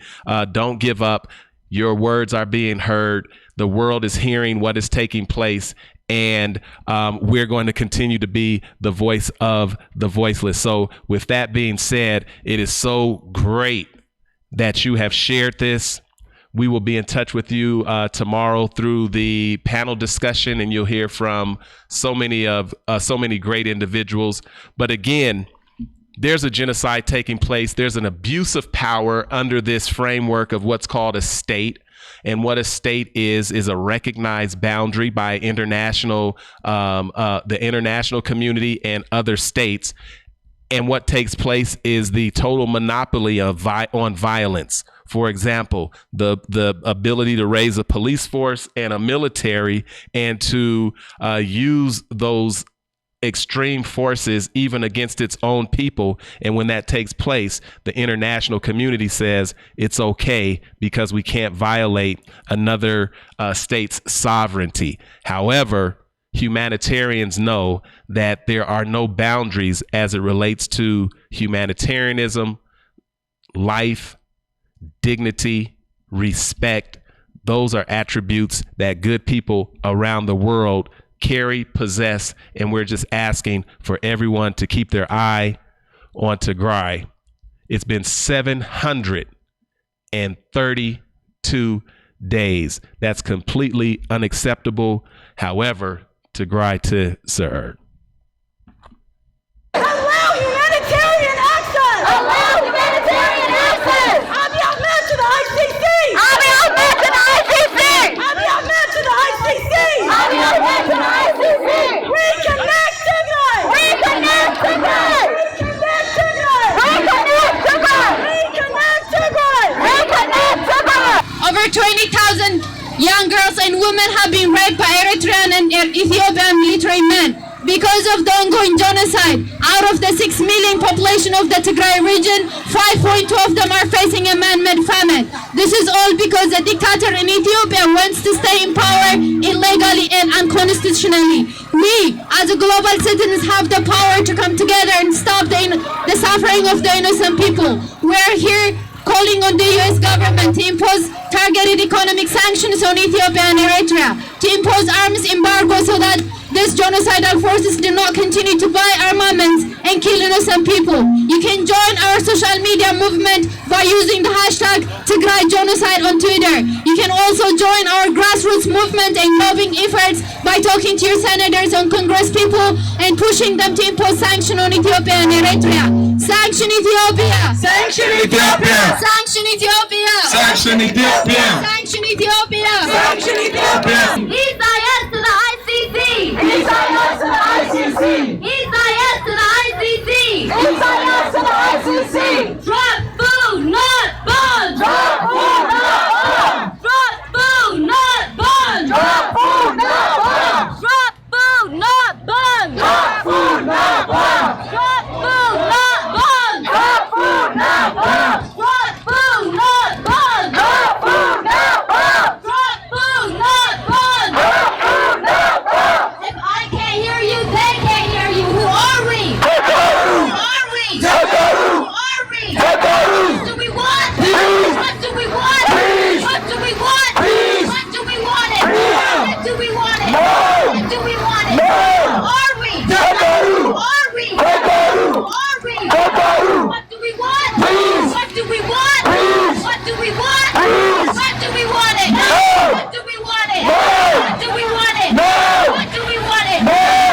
Don't give up. Your words are being heard. The world is hearing what is taking place, and we're going to continue to be the voice of the voiceless. So with that being said, it is so great that you have shared this. We will be in touch with you tomorrow through the panel discussion, and you'll hear from so many great individuals. But again, there's a genocide taking place. There's an abuse of power under this framework of what's called a state. And what a state is a recognized boundary by the international community and other states. And what takes place is the total monopoly on violence. For example, the ability to raise a police force and a military, and to use those extreme forces even against its own people. And when that takes place, the international community says it's okay because we can't violate another state's sovereignty. However, humanitarians know that there are no boundaries as it relates to humanitarianism, life, dignity, respect. Those are attributes that good people around the world carry, possess, and we're just asking for everyone to keep their eye on Tigray. It's been 732 days. That's completely unacceptable. However, Tigray to Sir. Allow humanitarian access! Allow humanitarian access! Abiy Ahmed to the ICC! Abiy Ahmed to the ICC! Abiy Ahmed to the ICC! Abiy Ahmed to the ICC! Reconnect Tigray! Reconnect Tigray! Reconnect Tigray! Reconnect Tigray! Reconnect Tigray! Reconnect Tigray! Over 20,000 young girls and women have been raped by Eritrean and Ethiopian military men because of the ongoing genocide. Out of the 6 million population of the Tigray region, 5.2 of them are facing a man-made famine. This is all because the dictator in Ethiopia wants to stay in power illegally and unconstitutionally. We, as a global citizens, have the power to come together and stop the suffering of the innocent people. We're here calling on the US government to impose targeted economic sanctions on Ethiopia and Eritrea, to impose arms embargo so that these genocidal forces do not continue to buy armaments and kill innocent people. You can join our social media movement by using the hashtag Tigray Genocide on Twitter. You can also join our grassroots movement and lobbying efforts by talking to your senators and Congress people and pushing them to impose sanctions on Ethiopia and Eritrea. Sanction Ethiopia! Sanction Ethiopia! Sanction Ethiopia! Sanction Ethiopia! Sanction Ethiopia! Sanction Ethiopia! Isaiah to the ICC! Isaiah to the ICC! Isaiah to the ICC! Isaiah to the ICC! Drop food, not bombs! Drop food, not bombs! Drop food, not bombs! Drop food, not bombs! Drop food, not bombs! Drop food, not bombs! Drop food, not bombs! Drop food, not bombs! Drop food, not bombs! Drop food, not bombs! Drop food, not bombs! Drop food, not bombs! If I can't hear you, they can't hear you. Who are we? Who are we? Who are we? What do we want? What do we want? What do we want? What do we want it? What do we want it? What do we want it? Who are we? Who are we? Who are we? What do we want? What do we want? What do we want? What do we want it? What do we want it? What do we want it? What do we want it?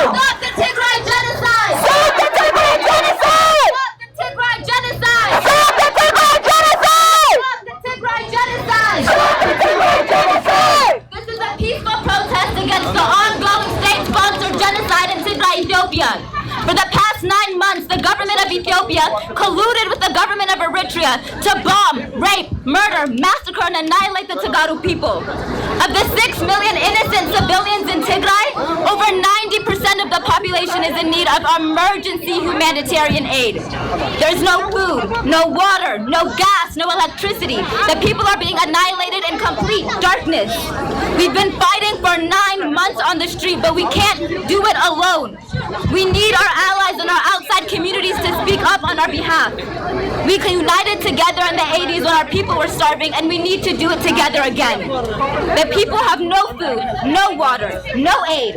Stop the Tigray genocide! Stop the Tigray genocide! Stop the Tigray genocide! Stop the Tigray genocide! Stop the Tigray genocide! Stop the Tigray genocide! This is a peaceful protest against the ongoing state-sponsored genocide in Tigray, Ethiopia. For the past 9 months, the government of Ethiopia colluded with the government of Eritrea to bomb, rape, murder, massacre, and annihilate the Tigray people. Of the 6 million innocent civilians in Tigray, over 90% of the population is in need of emergency humanitarian aid. There's no food, no water, no gas, no electricity. The people are being annihilated in complete darkness. We've been fighting for 9 months on the street, but we can't do it alone. We need our allies and our outside communities to speak up on our behalf. We united together in the 80s when our people were starving, and we need to do it together again. The people have no food, no water, no aid.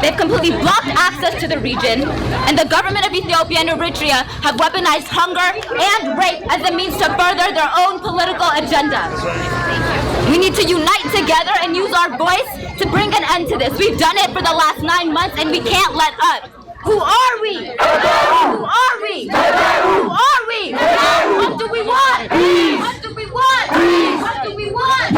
They've completely blocked access to the region, and the government of Ethiopia and Eritrea have weaponized hunger and rape as a means to further their own political agenda. We need to unite together and use our voice to bring an end to this. We've done it for the last 9 months, and we can't let up. Who are we? Who are we? Who are we? What do we want? What do we want? What do we want?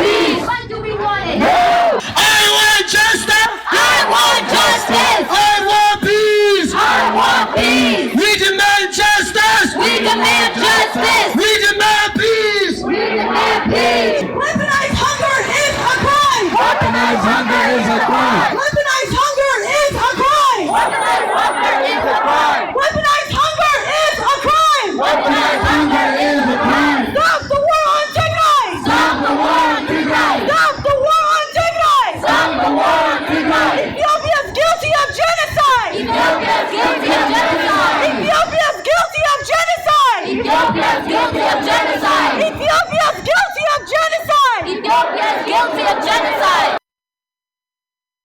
What do we want it? I want justice! I want justice! I want peace! I want peace! We demand justice! We demand justice! We demand peace! We demand peace! Weaponized hunger is a crime! Weaponized hunger is a crime! Weaponized hunger is a crime! Weaponized hunger guilty of genocide.